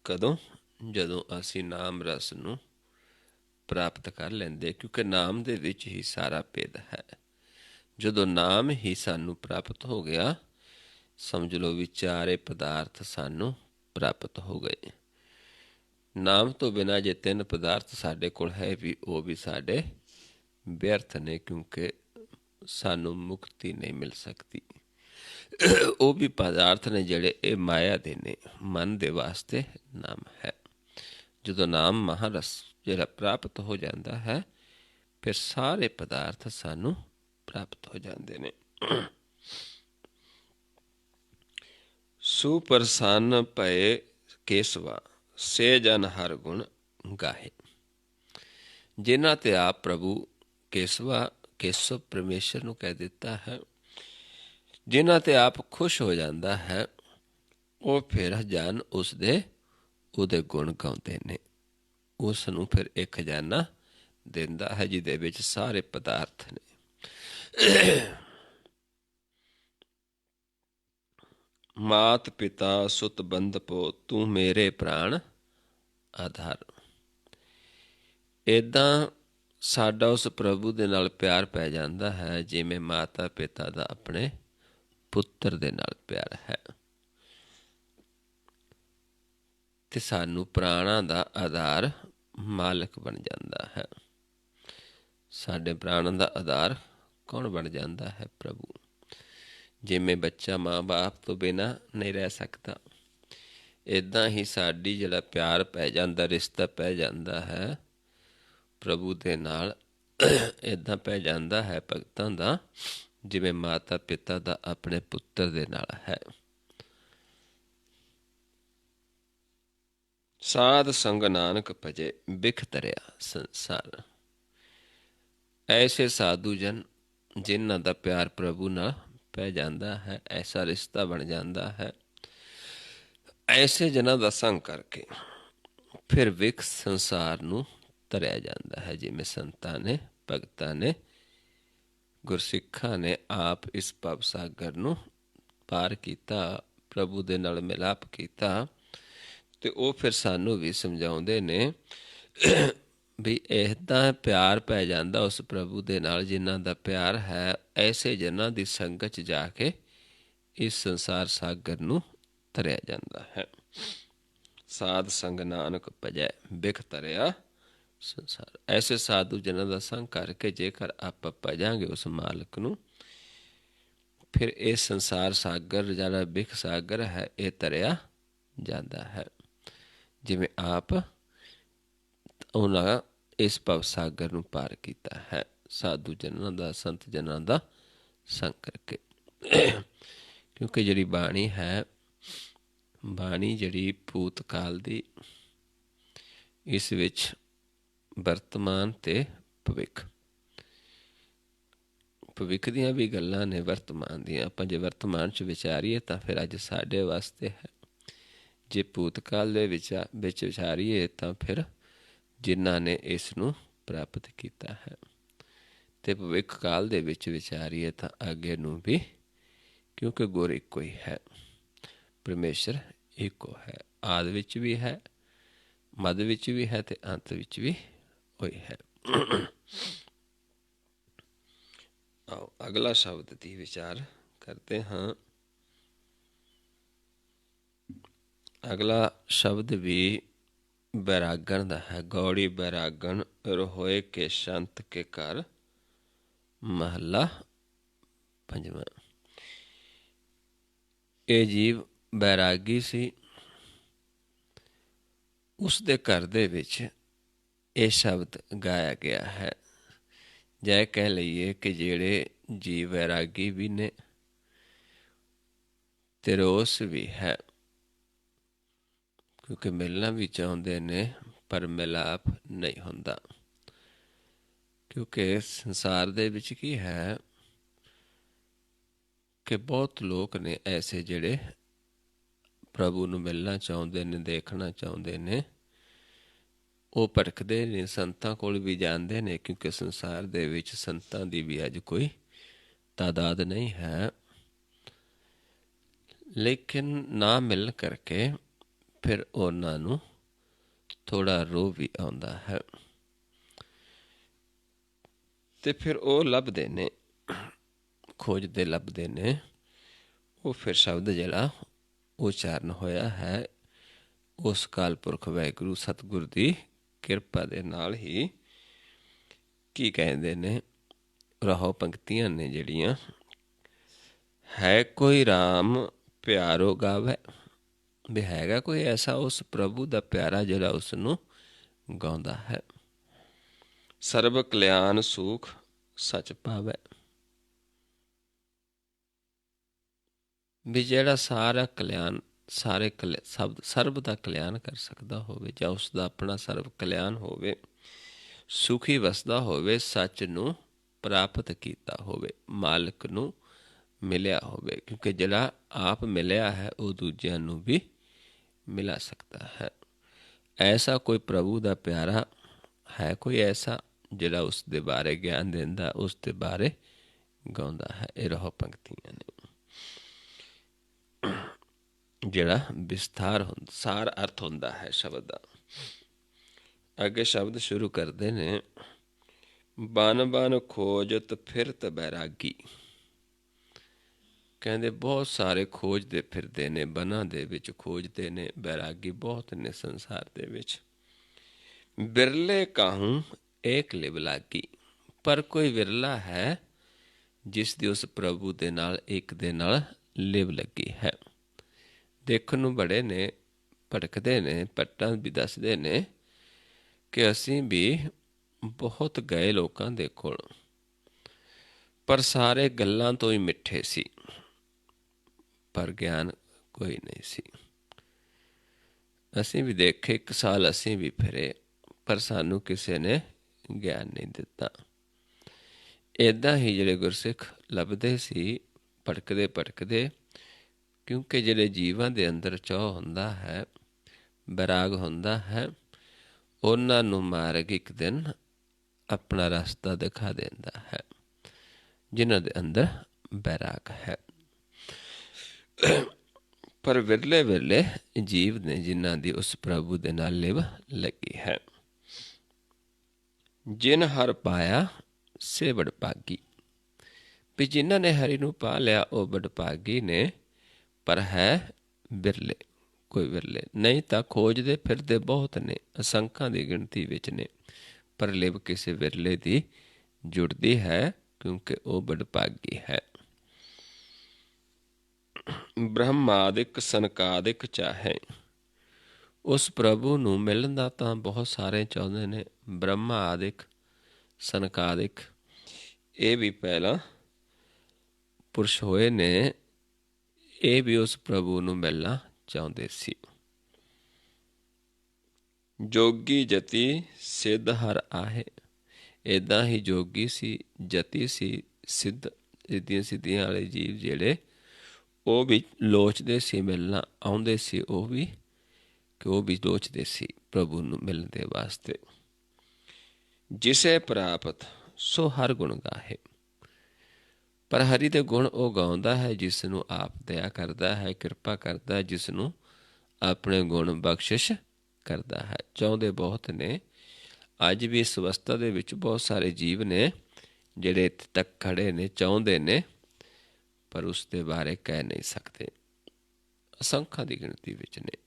ਕਦੋਂ? ਜਦੋਂ ਅਸੀਂ ਨਾਮ ਰਸ ਨੂੰ ਪ੍ਰਾਪਤ ਕਰ ਲੈਂਦੇ, ਕਿਉਂਕਿ ਨਾਮ ਦੇ ਵਿੱਚ ਹੀ ਸਾਰਾ ਭੇਦ ਹੈ। ਜਦੋਂ ਨਾਮ ਹੀ ਸਾਨੂੰ ਪ੍ਰਾਪਤ ਹੋ ਗਿਆ, ਸਮਝ ਲਓ ਵੀ ਚਾਰੇ ਪਦਾਰਥ ਸਾਨੂੰ ਪ੍ਰਾਪਤ ਹੋ ਗਏ। ਨਾਮ ਤੋਂ ਬਿਨਾਂ ਜੇ ਤਿੰਨ ਪਦਾਰਥ ਸਾਡੇ ਕੋਲ ਹੈ ਵੀ, ਉਹ ਵੀ ਸਾਡੇ ਵਿਅਰਥ ਨੇ, ਕਿਉਂਕਿ ਸਾਨੂੰ ਮੁਕਤੀ ਨਹੀਂ ਮਿਲ ਸਕਦੀ। ਉਹ ਵੀ ਪਦਾਰਥ ਨੇ ਜਿਹੜੇ ਇਹ ਮਾਇਆ ਦੇ ਨੇ, ਮਨ ਦੇ ਵਾਸਤੇ ਨਾਮ ਹੈ। ਜਦੋਂ ਨਾਮ ਮਹਾਰਸ ਜਿਹੜਾ ਪ੍ਰਾਪਤ ਹੋ ਜਾਂਦਾ ਹੈ, ਫਿਰ ਸਾਰੇ ਪਦਾਰਥ ਸਾਨੂੰ ਪ੍ਰਾਪਤ ਹੋ ਜਾਂਦੇ ਨੇ। ਸੁਪਰਸੰਨ ਭਏ ਕੇਸਵਾ, ਸੇ ਜਨ ਹਰ ਗੁਣ ਗਾਹੇ। ਜਿਨ੍ਹਾਂ 'ਤੇ ਆਪ ਪ੍ਰਭੂ ਕੇਸਵਾ, ਕੇਸਵ ਪਰਮੇਸ਼ਰ ਨੂੰ ਕਹਿ ਦਿੱਤਾ ਹੈ, ਜਿਨ੍ਹਾਂ 'ਤੇ ਆਪ ਖੁਸ਼ ਹੋ ਜਾਂਦਾ ਹੈ, ਉਹ ਫਿਰ ਜਨ ਉਸਦੇ, ਉਹਦੇ ਗੁਣ ਗਾਉਂਦੇ ਨੇ। ਉਸ ਨੂੰ ਫਿਰ ਇੱਕ ਖਜ਼ਾਨਾ ਦਿੰਦਾ ਹੈ ਜਿਹਦੇ ਵਿੱਚ ਸਾਰੇ ਪਦਾਰਥ ਨੇ। ਮਾਤ ਪਿਤਾ ਸੁਤ ਬੰਧਪੋ, ਤੂੰ ਮੇਰੇ ਪ੍ਰਾਣ ਆਧਾਰ। ਇੱਦਾਂ ਸਾਡਾ ਉਸ ਪ੍ਰਭੂ ਦੇ ਨਾਲ ਪਿਆਰ ਪੈ ਜਾਂਦਾ ਹੈ ਜਿਵੇਂ ਮਾਤਾ ਪਿਤਾ ਦਾ ਆਪਣੇ ਪੁੱਤਰ ਦੇ ਨਾਲ ਪਿਆਰ ਹੈ, ਤੇ ਸਾਨੂੰ ਪ੍ਰਾਣਾਂ ਦਾ ਆਧਾਰ ਮਾਲਕ ਬਣ ਜਾਂਦਾ ਹੈ। ਸਾਡੇ ਪ੍ਰਾਣਾਂ ਦਾ ਆਧਾਰ ਕੌਣ ਬਣ ਜਾਂਦਾ ਹੈ? ਪ੍ਰਭੂ। ਜਿਵੇਂ ਬੱਚਾ ਮਾਂ ਬਾਪ ਤੋਂ ਬਿਨਾਂ ਨਹੀਂ ਰਹਿ ਸਕਦਾ, ਇੱਦਾਂ ਹੀ ਸਾਡੀ ਜਿਹੜਾ ਪਿਆਰ ਪੈ ਜਾਂਦਾ, ਰਿਸ਼ਤਾ ਪੈ ਜਾਂਦਾ ਹੈ ਪ੍ਰਭੂ ਦੇ ਨਾਲ, ਇੱਦਾਂ ਪੈ ਜਾਂਦਾ ਹੈ ਭਗਤਾਂ ਦਾ ਜਿਵੇਂ ਮਾਤਾ ਪਿਤਾ ਦਾ ਆਪਣੇ ਪੁੱਤਰ ਦੇ ਨਾਲ ਹੈ। ਸਾਧ ਸੰਗ ਨਾਨਕ ਭਜੇ, ਬਿਖ ਤਰਿਆ ਸੰਸਾਰ। ਐਸੇ ਸਾਧੂ ਜਨ ਜਿਨ੍ਹਾਂ ਦਾ ਪਿਆਰ ਪ੍ਰਭੂ ਨਾਲ ਪੈ ਜਾਂਦਾ ਹੈ, ਐਸਾ ਰਿਸ਼ਤਾ ਬਣ ਜਾਂਦਾ ਹੈ, ਐਸੇ ਜਨਾਂ ਦਾ ਸੰਗ ਕਰਕੇ ਫਿਰ ਵਿਖ ਸੰਸਾਰ ਨੂੰ ਤਰਿਆ ਜਾਂਦਾ ਹੈ। ਜਿਵੇਂ ਸੰਤਾਂ ਨੇ, ਭਗਤਾਂ ਨੇ, ਗੁਰਸਿੱਖਾਂ ਨੇ ਆਪ ਇਸ ਭਵ ਸਾਗਰ ਨੂੰ ਪਾਰ ਕੀਤਾ, ਪ੍ਰਭੂ ਦੇ ਨਾਲ ਮਿਲਾਪ ਕੀਤਾ, ਤੇ ਉਹ ਫਿਰ ਸਾਨੂੰ ਵੀ ਸਮਝਾਉਂਦੇ ਨੇ ਵੀ ਇੱਦਾਂ ਪਿਆਰ ਪੈ ਜਾਂਦਾ ਉਸ ਪ੍ਰਭੂ ਦੇ ਨਾਲ ਜਿਨ੍ਹਾਂ ਦਾ ਪਿਆਰ ਹੈ। ਐਸੇ ਜਨਾਂ ਦੀ ਸੰਗਤ 'ਚ ਜਾ ਕੇ ਇਸ ਸੰਸਾਰ ਸਾਗਰ ਨੂੰ ਤਰਿਆ ਜਾਂਦਾ ਹੈ। ਸਾਧ ਸੰਗ ਨਾਨਕ ਭਜੈ, ਬਿਖ ਤਰਿਆ ਸੰਸਾਰ। ਐਸੇ ਸਾਧੂ ਜਨਾਂ ਦਾ ਸੰਗ ਕਰਕੇ ਜੇਕਰ ਆਪਾਂ ਭਜਾਂਗੇ ਉਸ ਮਾਲਕ ਨੂੰ, ਫਿਰ ਇਹ ਸੰਸਾਰ ਸਾਗਰ ਜਿਹੜਾ ਬਿਖ ਸਾਗਰ ਹੈ, ਇਹ ਤਰਿਆ ਜਾਂਦਾ ਹੈ। ਜਿਵੇਂ ਆਪ ਉਹਨਾਂ ਇਸ ਭਵ ਸਾਗਰ ਨੂੰ ਪਾਰ ਕੀਤਾ ਹੈ ਸਾਧੂ ਜਨਾਂ ਦਾ, ਸੰਤ ਜਨਾਂ ਦਾ ਸੰਗ ਕਰਕੇ। ਕਿਉਂਕਿ ਜਿਹੜੀ ਬਾਣੀ ਹੈ, ਬਾਣੀ ਜਿਹੜੀ ਭੂਤ ਕਾਲ ਦੀ, ਇਸ ਵਿੱਚ ਵਰਤਮਾਨ ਤੇ ਭਵਿੱਖ, ਭਵਿੱਖ ਦੀਆਂ ਵੀ ਗੱਲਾਂ ਨੇ, ਵਰਤਮਾਨ ਦੀਆਂ। ਆਪਾਂ ਜੇ ਵਰਤਮਾਨ 'ਚ ਵਿਚਾਰੀਏ ਤਾਂ ਫਿਰ ਅੱਜ ਸਾਡੇ ਵਾਸਤੇ ਹੈ, ਜੇ ਭੂਤਕਾਲ ਦੇ ਵਿੱਚ ਵਿਚਾਰੀਏ ਤਾਂ ਫਿਰ ਜਿਨ੍ਹਾਂ ਨੇ ਇਸ ਨੂੰ ਪ੍ਰਾਪਤ ਕੀਤਾ ਹੈ। ਅਤੇ ਭਵਿੱਖ ਕਾਲ ਦੇ ਵਿੱਚ ਵਿਚਾਰੀਏ ਤਾਂ ਅੱਗੇ ਨੂੰ ਵੀ, ਕਿਉਂਕਿ ਗੁਰ ਇੱਕੋ ਹੀ ਹੈ, ਪਰਮੇਸ਼ਰ ਇੱਕੋ ਹੈ, ਆਦਿ ਵਿੱਚ ਵੀ ਹੈ, ਮੱਧ ਵਿੱਚ ਵੀ ਹੈ ਅਤੇ ਅੰਤ ਵਿੱਚ ਵੀ ਹੋਈ ਹੈ। ਆਓ ਅਗਲਾ ਸ਼ਬਦ ਦੀ ਵਿਚਾਰ ਕਰਦੇ ਹਾਂ। ਅਗਲਾ ਸ਼ਬਦ ਵੀ ਬੈਰਾਗਣ ਦਾ ਹੈ। ਗੌੜੀ ਬੈਰਾਗਣ ਰੋਏ ਕੇ ਸੰਤ ਕੇ ਘਰ, ਮਹੱਲਾ ਪੰਜਵਾਂ। ਇਹ ਜੀਵ ਬੈਰਾਗੀ ਸੀ। ਉਸ ਦੇ ਘਰ ਦੇ ਵਿੱਚ ਇਹ ਸ਼ਬਦ ਗਾਇਆ ਗਿਆ ਹੈ। ਜਾਂ ਇਹ ਕਹਿ ਲਈਏ ਕਿ ਜਿਹੜੇ ਜੀਵ ਵੈਰਾਗੀ ਵੀ ਨੇ ਅਤੇ ਰੋਸ ਵੀ ਹੈ, ਕਿਉਂਕਿ ਮਿਲਣਾ ਵੀ ਚਾਹੁੰਦੇ ਨੇ ਪਰ ਮਿਲਾਪ ਨਹੀਂ ਹੁੰਦਾ। ਕਿਉਂਕਿ ਸੰਸਾਰ ਦੇ ਵਿੱਚ ਕੀ ਹੈ ਕਿ ਬਹੁਤ ਲੋਕ ਨੇ ਐਸੇ ਜਿਹੜੇ ਪ੍ਰਭੂ ਨੂੰ ਮਿਲਣਾ ਚਾਹੁੰਦੇ ਨੇ, ਦੇਖਣਾ ਚਾਹੁੰਦੇ ਨੇ। ਉਹ ਭਟਕਦੇ ਨੇ, ਸੰਤਾਂ ਕੋਲ ਵੀ ਜਾਂਦੇ ਨੇ, ਕਿਉਂਕਿ ਸੰਸਾਰ ਦੇ ਵਿੱਚ ਸੰਤਾਂ ਦੀ ਵੀ ਅੱਜ ਕੋਈ ਤਾਦਾਦ ਨਹੀਂ ਹੈ। ਲੇਕਿਨ ਨਾ ਮਿਲਣ ਕਰਕੇ ਫਿਰ ਉਹਨਾਂ ਨੂੰ ਥੋੜ੍ਹਾ ਰੋਹ ਵੀ ਆਉਂਦਾ ਹੈ ਅਤੇ ਫਿਰ ਉਹ ਲੱਭਦੇ ਨੇ, ਖੋਜਦੇ ਲੱਭਦੇ ਨੇ। ਉਹ ਫਿਰ ਸ਼ਬਦ ਜਿਹੜਾ ਉਚਾਰਨ ਹੋਇਆ ਹੈ ਉਸ ਅਕਾਲ ਪੁਰਖ ਵਾਹਿਗੁਰੂ ਸਤਿਗੁਰ ਦੀ ਕਿਰਪਾ ਦੇ ਨਾਲ ਹੀ। ਕੀ ਕਹਿੰਦੇ ਨੇ, ਰਹੋ ਪੰਕਤੀਆਂ ਨੇ ਜਿਹੜੀਆਂ, ਹੈ ਕੋਈ ਰਾਮ ਪਿਆਰੋ ਗਾਵੇ, ਵੀ ਹੈਗਾ ਕੋਈ ਐਸਾ ਉਸ ਪ੍ਰਭੂ ਦਾ ਪਿਆਰਾ ਜਿਹੜਾ ਉਸ ਨੂੰ ਗਾਉਂਦਾ ਹੈ। ਸਰਬ ਕਲਿਆਣ ਸੁਖ ਸੱਚ ਪਾਵੇ, ਵੀ ਜਿਹੜਾ ਸਾਰਾ ਕਲਿਆਣ, ਸਾਰੇ ਸਰਬ ਦਾ ਕਲਿਆਣ ਕਰ ਸਕਦਾ ਹੋਵੇ, ਜਾਂ ਉਸ ਦਾ ਆਪਣਾ ਸਰਬ ਕਲਿਆਣ ਹੋਵੇ, ਸੁਖੀ ਵਸਦਾ ਹੋਵੇ, ਸੱਚ ਨੂੰ ਪ੍ਰਾਪਤ ਕੀਤਾ ਹੋਵੇ, ਮਾਲਕ ਨੂੰ ਮਿਲਿਆ ਹੋਵੇ। ਕਿਉਂਕਿ ਜਿਹੜਾ ਆਪ ਮਿਲਿਆ ਹੈ ਉਹ ਦੂਜਿਆਂ ਨੂੰ ਵੀ ਮਿਲਾ ਸਕਦਾ ਹੈ। ਐਸਾ ਕੋਈ ਪ੍ਰਭੂ ਦਾ ਪਿਆਰਾ ਹੈ, ਕੋਈ ਐਸਾ ਜਿਹੜਾ ਉਸ ਦੇ ਬਾਰੇ ਗਿਆਨ ਦਿੰਦਾ, ਉਸ ਦੇ ਬਾਰੇ ਗਾਉਂਦਾ ਹੈ। ਇਹ ਰਹੋ ਪੰਕਤੀਆਂ ਨੇ, ਜਿਹੜਾ ਵਿਸਥਾਰ ਸਾਰ ਅਰਥ ਹੁੰਦਾ ਹੈ ਸ਼ਬਦ ਦਾ। ਅੱਗੇ ਸ਼ਬਦ ਸ਼ੁਰੂ ਕਰਦੇ ਨੇ, ਬਨ ਬਨ ਖੋਜਤ ਫਿਰਤ ਬੈਰਾਗੀ। ਕਹਿੰਦੇ ਬਹੁਤ ਸਾਰੇ ਖੋਜਦੇ ਫਿਰਦੇ ਨੇ, ਬਨਾਂ ਦੇ ਵਿੱਚ ਖੋਜਦੇ ਨੇ, ਬੈਰਾਗੀ ਬਹੁਤ ਨੇ ਸੰਸਾਰ ਦੇ ਵਿੱਚ। ਬਿਰਲੇ ਕਾਹੂੰ ਏਕ ਲਿਵ ਲਾਗੀ, ਪਰ ਕੋਈ ਵਿਰਲਾ ਹੈ ਜਿਸ ਦੀ ਉਸ ਪ੍ਰਭੂ ਦੇ ਨਾਲ, ਇੱਕ ਦੇ ਨਾਲ ਲਿਵ ਲੱਗੀ ਹੈ। ਦੇਖਣ ਨੂੰ ਬੜੇ ਨੇ, ਭਟਕਦੇ ਨੇ, ਪੱਟਾਂ ਵੀ ਦੱਸਦੇ ਨੇ ਕਿ ਅਸੀਂ ਵੀ ਬਹੁਤ ਗਏ ਲੋਕਾਂ ਦੇ ਕੋਲ, ਪਰ ਸਾਰੇ ਗੱਲਾਂ ਤੋਂ ਹੀ ਮਿੱਠੇ ਸੀ, ਪਰ ਗਿਆਨ ਕੋਈ ਨਹੀਂ ਸੀ। ਅਸੀਂ ਵੀ ਦੇਖੇ, 1 ਸਾਲ ਅਸੀਂ ਵੀ ਫਿਰੇ, ਪਰ ਸਾਨੂੰ ਕਿਸੇ ਨੇ ਗਿਆਨ ਨਹੀਂ ਦਿੱਤਾ। ਇੱਦਾਂ ਹੀ ਜਿਹੜੇ ਗੁਰਸਿੱਖ ਲੱਭਦੇ ਸੀ, ਭਟਕਦੇ ਭਟਕਦੇ, ਕਿਉਂਕਿ ਜਿਹੜੇ ਜੀਵਾਂ ਦੇ ਅੰਦਰ ਚਾਅ ਹੁੰਦਾ ਹੈ, ਬੈਰਾਗ ਹੁੰਦਾ ਹੈ, ਉਹਨਾਂ ਨੂੰ ਮਾਰਗ ਇੱਕ ਦਿਨ ਆਪਣਾ ਰਸਤਾ ਦਿਖਾ ਦਿੰਦਾ ਹੈ, ਜਿਨ੍ਹਾਂ ਦੇ ਅੰਦਰ ਬੈਰਾਗ ਹੈ। ਪਰ ਵਿਰਲੇ ਵਿਰਲੇ ਜੀਵ ਨੇ ਜਿਨ੍ਹਾਂ ਦੀ ਉਸ ਪ੍ਰਭੂ ਦੇ ਨਾਲ ਲਿਵ ਲੱਗੀ ਹੈ। ਜਿਨ ਹਰ ਪਾਇਆ ਸੇ ਵਡਭਾਗੀ, ਵੀ ਜਿਨ੍ਹਾਂ ਨੇ ਹਰੀ ਨੂੰ ਪਾ ਲਿਆ ਉਹ ਵਡਭਾਗੀ ਨੇ, ਪਰ ਹੈ ਵਿਰਲੇ, ਕੋਈ ਵਿਰਲੇ। ਨਹੀਂ ਤਾਂ ਖੋਜਦੇ ਫਿਰਦੇ ਬਹੁਤ ਨੇ, ਅਸੰਖਾਂ ਦੀ ਗਿਣਤੀ ਵਿੱਚ ਨੇ, ਪਰ ਲਿਵ ਕਿਸੇ ਵਿਰਲੇ ਦੀ ਜੁੜਦੀ ਹੈ, ਕਿਉਂਕਿ ਉਹ ਵਡਭਾਗੀ ਹੈ। ਬ੍ਰਹਮਾਦਿਕ ਸਨਕਾਦਿਕ ਚਾਹੇ, ਉਸ ਪ੍ਰਭੂ ਨੂੰ ਮਿਲਣ ਦਾ ਤਾਂ ਬਹੁਤ ਸਾਰੇ ਚਾਹੁੰਦੇ ਨੇ। ਬ੍ਰਹਮਾ ਆਦਿਕ, ਸਨਕਾਦਿਕ, ਇਹ ਵੀ ਪਹਿਲਾਂ ਪੁਰਸ਼ ਹੋਏ ਨੇ, ਇਹ ਵੀ ਉਸ ਪ੍ਰਭੂ ਨੂੰ ਮਿਲਣਾ ਚਾਹੁੰਦੇ ਸੀ। ਜੋਗੀ ਜਤੀ ਸਿੱਧ ਹਰ ਆਹੇ, ਇੱਦਾਂ ਹੀ ਜੋਗੀ ਸੀ, ਜਤੀ ਸੀ, ਸਿੱਧ, ਸਿੱਧੀਆਂ ਵਾਲੇ ਜੀਵ ਜਿਹੜੇ, ਉਹ ਵੀ ਲੋਚਦੇ ਸੀ ਮਿਲਣਾ, ਆਉਂਦੇ ਸੀ ਉਹ ਵੀ, ਕਿ ਉਹ ਵੀ ਲੋਚਦੇ ਸੀ ਪ੍ਰਭੂ ਨੂੰ ਮਿਲਣ ਦੇ ਵਾਸਤੇ। ਜਿਸੇ ਪ੍ਰਾਪਤ ਸੋ ਹਰ ਗੁਣ ਗਾਹੇ। ਪਰ ਹਰੀ ਦੇ ਗੁਣ ਉਹ ਗਾਉਂਦਾ ਹੈ ਜਿਸ ਨੂੰ ਆਪ ਦਇਆ ਕਰਦਾ ਹੈ, ਕਿਰਪਾ ਕਰਦਾ ਹੈ, ਜਿਸ ਨੂੰ ਆਪਣੇ ਗੁਣ ਬਖਸ਼ਿਸ਼ ਕਰਦਾ ਹੈ। ਚਾਹੁੰਦੇ ਬਹੁਤ ਨੇ, ਅੱਜ ਵੀ ਇਸ ਅਵਸਥਾ ਦੇ ਵਿੱਚ ਬਹੁਤ ਸਾਰੇ ਜੀਵ ਨੇ ਜਿਹੜੇ ਇੱਥੇ ਤੱਕ ਖੜੇ ਨੇ, ਚਾਹੁੰਦੇ ਨੇ, ਪਰ ਉਸ ਦੇ ਬਾਰੇ ਕਹਿ ਨਹੀਂ ਸਕਦੇ। ਅਸੰਖਾਂ ਦੀ ਗਿਣਤੀ ਵਿੱਚ ਨੇ,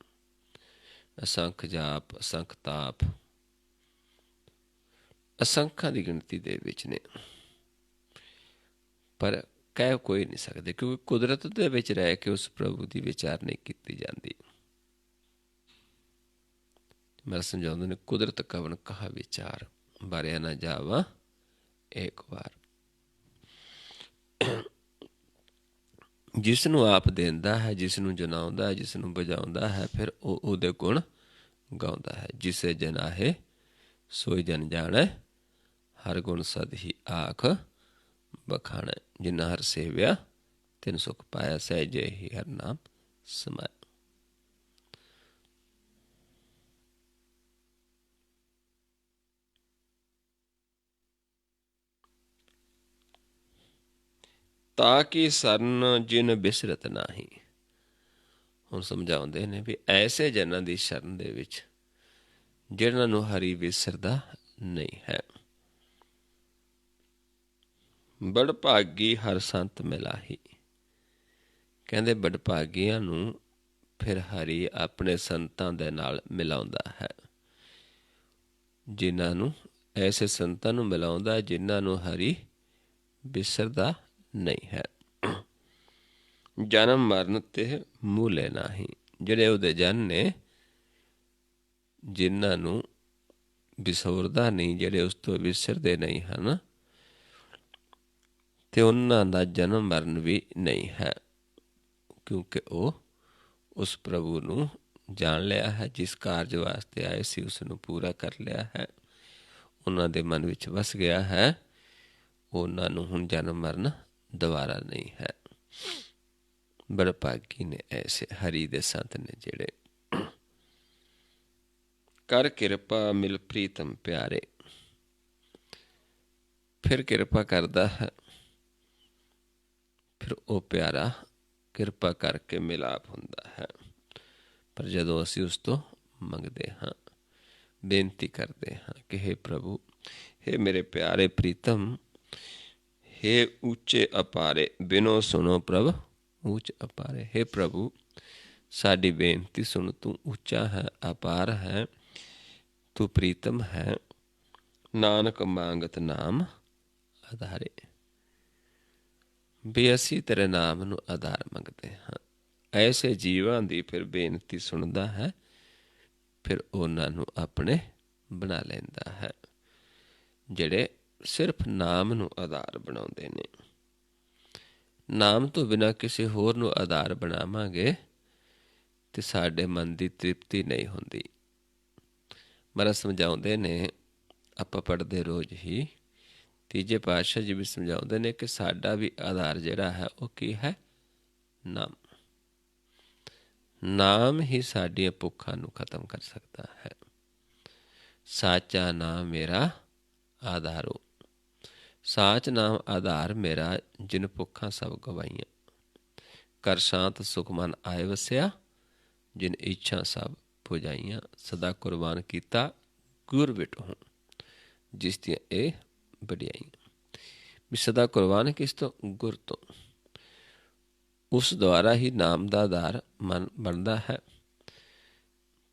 ਅਸੰਖ ਜਾਪ, ਅਸੰਖ ਤਾਪ, ਅਸੰਖਾਂ ਦੀ ਗਿਣਤੀ ਦੇ ਵਿੱਚ ਨੇ, ਪਰ ਕਹਿ ਕੋਈ ਨਹੀਂ ਸਕਦੇ, ਕਿਉਂਕਿ ਕੁਦਰਤ ਦੇ ਵਿੱਚ ਰਹਿ ਕੇ ਉਸ ਪ੍ਰਭੂ ਦੀ ਵਿਚਾਰ ਨਹੀਂ ਕੀਤੀ ਜਾਂਦੀ। ਮੈਂ ਸਮਝਾਉਂਦੇ ਨੇ, ਕੁਦਰਤ ਕਵਣ ਕਹਾ ਵਿਚਾਰ, ਬਾਰਿਆ ਨਾ ਜਾਵਾ ਇੱਕ ਵਾਰ। ਜਿਸ ਨੂੰ ਆਪ ਦਿੰਦਾ ਹੈ, ਜਿਸ ਨੂੰ ਜਨਾਉਂਦਾ ਹੈ, ਜਿਸ ਨੂੰ ਬੁਝਾਉਂਦਾ ਹੈ, ਫਿਰ ਉਹ ਉਹਦੇ ਗੁਣ ਗਾਉਂਦਾ ਹੈ। ਜਿਸੇ ਜਨ ਆਹੇ ਸੋਈ ਜਨ ਜਾਣੈ, ਹਰ ਗੁਣ ਸਦ ਹੀ ਆਖ ਬਖਾਣੈ। ਜਿਨਾ ਹਰ ਸੇਵਿਆ ਤਿਨ ਸੁਖ ਪਾਇਆ, ਸਹਿਜੇ ਹੀ ਹਰ ਨਾਮ ਸਮਾਇਆ। ਤਾਂ ਕਿ ਸਰਨ ਜਿਨ ਬਿਸਰਤ ਨਾਹੀ। ਹੁਣ ਸਮਝਾਉਂਦੇ ਨੇ ਵੀ ਐਸੇ ਜਨਾਂ ਦੀ ਸ਼ਰਨ ਦੇ ਵਿੱਚ ਜਿਹਨਾਂ ਨੂੰ ਹਰੀ ਵਿਸਰਦਾ ਨਹੀਂ ਹੈ। ਬੜ ਭਾਗੀ ਹਰ ਸੰਤ ਮਿਲਾਹੀ। ਕਹਿੰਦੇ ਬੜਭਾਗੀਆਂ ਨੂੰ ਫਿਰ ਹਰੀ ਆਪਣੇ ਸੰਤਾਂ ਦੇ ਨਾਲ ਮਿਲਾਉਂਦਾ ਹੈ। ਜਿਨ੍ਹਾਂ ਨੂੰ, ਐਸੇ ਸੰਤਾਂ ਨੂੰ ਮਿਲਾਉਂਦਾ ਜਿਨ੍ਹਾਂ ਨੂੰ ਹਰੀ ਵਿਸਰਦਾ ਨਹੀਂ ਹੈ। ਜਨਮ ਮਰਨ ਤੇ ਮੂਲੇ ਨਾਹੀ। ਜਿਹੜੇ ਉਹਦੇ ਜਨ ਨੇ, ਜਿਨ੍ਹਾਂ ਨੂੰ ਵਿਸਰਦਾ ਨਹੀਂ, ਜਿਹੜੇ ਉਸ ਤੋਂ ਵਿਸਰਦੇ ਨਹੀਂ ਹਨ, ਤੇ ਉਹਨਾਂ ਦਾ ਜਨਮ ਮਰਨ ਵੀ ਨਹੀਂ ਹੈ, ਕਿਉਂਕਿ ਉਹ ਉਸ ਪ੍ਰਭੂ ਨੂੰ ਜਾਣ ਲਿਆ ਹੈ। ਜਿਸ ਕਾਰਜ ਵਾਸਤੇ ਆਏ ਸੀ ਉਸ ਨੂੰ ਪੂਰਾ ਕਰ ਲਿਆ ਹੈ, ਉਹਨਾਂ ਦੇ ਮਨ ਵਿੱਚ ਵਸ ਗਿਆ ਹੈ। ਉਹਨਾਂ ਨੂੰ ਹੁਣ ਜਨਮ ਮਰਨ ਦੁਬਾਰਾ ਨਹੀਂ ਹੈ। ਬੜਭਾਗੀ ਨੇ ਐਸੇ ਹਰੀ ਦੇ ਸੰਤ ਨੇ ਜਿਹੜੇ। ਕਰ ਕਿਰਪਾ ਮਿਲ ਪ੍ਰੀਤਮ ਪਿਆਰੇ। ਫਿਰ ਕਿਰਪਾ ਕਰਦਾ ਹੈ, ਫਿਰ ਉਹ ਪਿਆਰਾ ਕਿਰਪਾ ਕਰਕੇ ਮਿਲਾਪ ਹੁੰਦਾ ਹੈ। ਪਰ ਜਦੋਂ ਅਸੀਂ ਉਸ ਤੋਂ ਮੰਗਦੇ ਹਾਂ, ਬੇਨਤੀ ਕਰਦੇ ਹਾਂ ਕਿ ਹੇ ਪ੍ਰਭੂ, ਹੇ ਮੇਰੇ ਪਿਆਰੇ ਪ੍ਰੀਤਮ, ਹੇ ਉੱਚੇ ਅਪਾਰੇ, ਬਿਨੋ ਸੁਣੋ ਪ੍ਰਭ ਉੱਚ ਅਪਾਰੇ। ਹੇ ਪ੍ਰਭੂ, ਸਾਡੀ ਬੇਨਤੀ ਸੁਣ, ਤੂੰ ਉੱਚਾ ਹੈ, ਅਪਾਰ ਹੈ, ਤੂੰ ਪ੍ਰੀਤਮ ਹੈ। ਨਾਨਕ ਮੰਗਤ ਨਾਮ ਆਧਾਰੇ। ਵੀ ਅਸੀਂ ਤੇਰੇ ਨਾਮ ਨੂੰ ਆਧਾਰ ਮੰਗਦੇ ਹਾਂ। ਐਸੇ ਜੀਵਾਂ ਦੀ ਫਿਰ ਬੇਨਤੀ ਸੁਣਦਾ ਹੈ, ਫਿਰ ਉਹਨਾਂ ਨੂੰ ਆਪਣੇ ਬਣਾ ਲੈਂਦਾ ਹੈ, ਜਿਹੜੇ ਸਿਰਫ ਨਾਮ ਨੂੰ ਆਧਾਰ ਬਣਾਉਂਦੇ ਨੇ। ਨਾਮ ਤੋਂ ਬਿਨਾਂ ਕਿਸੇ ਹੋਰ ਨੂੰ ਆਧਾਰ ਬਣਾਵਾਂਗੇ ਤੇ ਸਾਡੇ ਮਨ ਦੀ ਤ੍ਰਿਪਤੀ ਨਹੀਂ ਹੁੰਦੀ। ਮਹਾਰਾਜ ਸਮਝਾਉਂਦੇ ਨੇ, ਆਪਾਂ ਪੜ੍ਹਦੇ ਰੋਜ਼ ਹੀ, ਤੀਜੇ ਪਾਤਸ਼ਾਹ ਜੀ ਵੀ ਸਮਝਾਉਂਦੇ ਨੇ ਕਿ ਸਾਡਾ ਵੀ ਆਧਾਰ ਜਿਹੜਾ ਹੈ ਉਹ ਕੀ ਹੈ? ਨਾਮ। ਨਾਮ ਹੀ ਸਾਡੀਆਂ ਭੁੱਖਾਂ ਨੂੰ ਖਤਮ ਕਰ ਸਕਦਾ ਹੈ। ਸਾਚਾ ਨਾਮ ਮੇਰਾ ਆਧਾਰੋ। ਸਾਚ ਨਾਮ ਆਧਾਰ ਮੇਰਾ, ਜਿਨ ਭੁੱਖਾਂ ਸਭ ਗਵਾਈਆਂ। ਕਰ ਸ਼ਾਂਤ ਸੁਖ ਮਨ ਆਏ ਵਸਿਆ, ਜਿਨ ਇੱਛਾ ਸਭ ਪੁਜਾਈਆਂ। ਸਦਾ ਕੁਰਬਾਨ ਕੀਤਾ ਗੁਰ ਵਿਟਹੁ, ਜਿਸ ਦੀਆਂ ਇਹ ਵਡਿਆਈਆਂ। ਵੀ ਸਦਾ ਕੁਰਬਾਨ ਕਿਸ ਤੋਂ? ਗੁਰ ਤੋਂ। ਉਸ ਦੁਆਰਾ ਹੀ ਨਾਮ ਦਾ ਆਧਾਰ ਮਨ ਬਣਦਾ ਹੈ,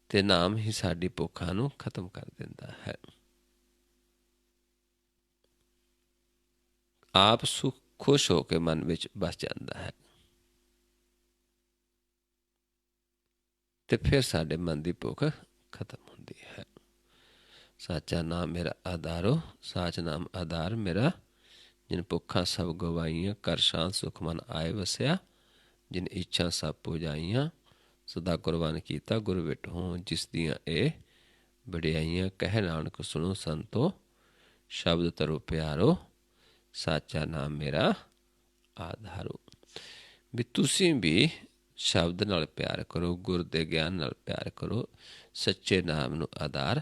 ਤੇ ਨਾਮ ਹੀ ਸਾਡੀ ਭੁੱਖਾਂ ਨੂੰ ਖਤਮ ਕਰ ਦਿੰਦਾ ਹੈ। ਆਪ ਸੁਖ ਖੁਸ਼ ਹੋ ਕੇ ਮਨ ਵਿੱਚ ਬਸ ਜਾਂਦਾ ਹੈ, ਤੇ ਫਿਰ ਸਾਡੇ ਮਨ ਦੀ ਭੁੱਖ ਖਤਮ ਹੁੰਦੀ ਹੈ। ਸਾਚਾ ਨਾਮ ਮੇਰਾ ਆਧਾਰੋ, ਸਾਚ ਨਾਮ ਆਧਾਰ ਮੇਰਾ, ਜਿਨ ਭੁੱਖਾਂ ਸਭ ਗਵਾਈਆਂ। ਕਰ ਸ਼ਾਂਤ ਸੁਖ ਮਨ ਆਏ ਵਸਿਆ, ਜਿਨ ਇੱਛਾ ਸਭ ਪੁਜਾਈਆਂ। ਸਦਾ ਕੁਰਬਾਨ ਕੀਤਾ ਗੁਰ ਵਿਟਹੁ, ਜਿਸ ਦੀਆਂ ਇਹ ਵਡਿਆਈਆਂ। ਕਹਿ ਨਾਨਕ ਸੁਣੋ ਸੰਤੋ, ਸ਼ਬਦ ਤਰੋ ਪਿਆਰੋ, ਸਾਚਾ ਨਾਮ ਮੇਰਾ ਆਧਾਰੋ। ਵੀ ਤੁਸੀਂ ਵੀ ਸ਼ਬਦ ਨਾਲ ਪਿਆਰ ਕਰੋ, ਗੁਰ ਦੇ ਗਿਆਨ ਨਾਲ ਪਿਆਰ ਕਰੋ, ਸੱਚੇ ਨਾਮ ਨੂੰ ਆਧਾਰ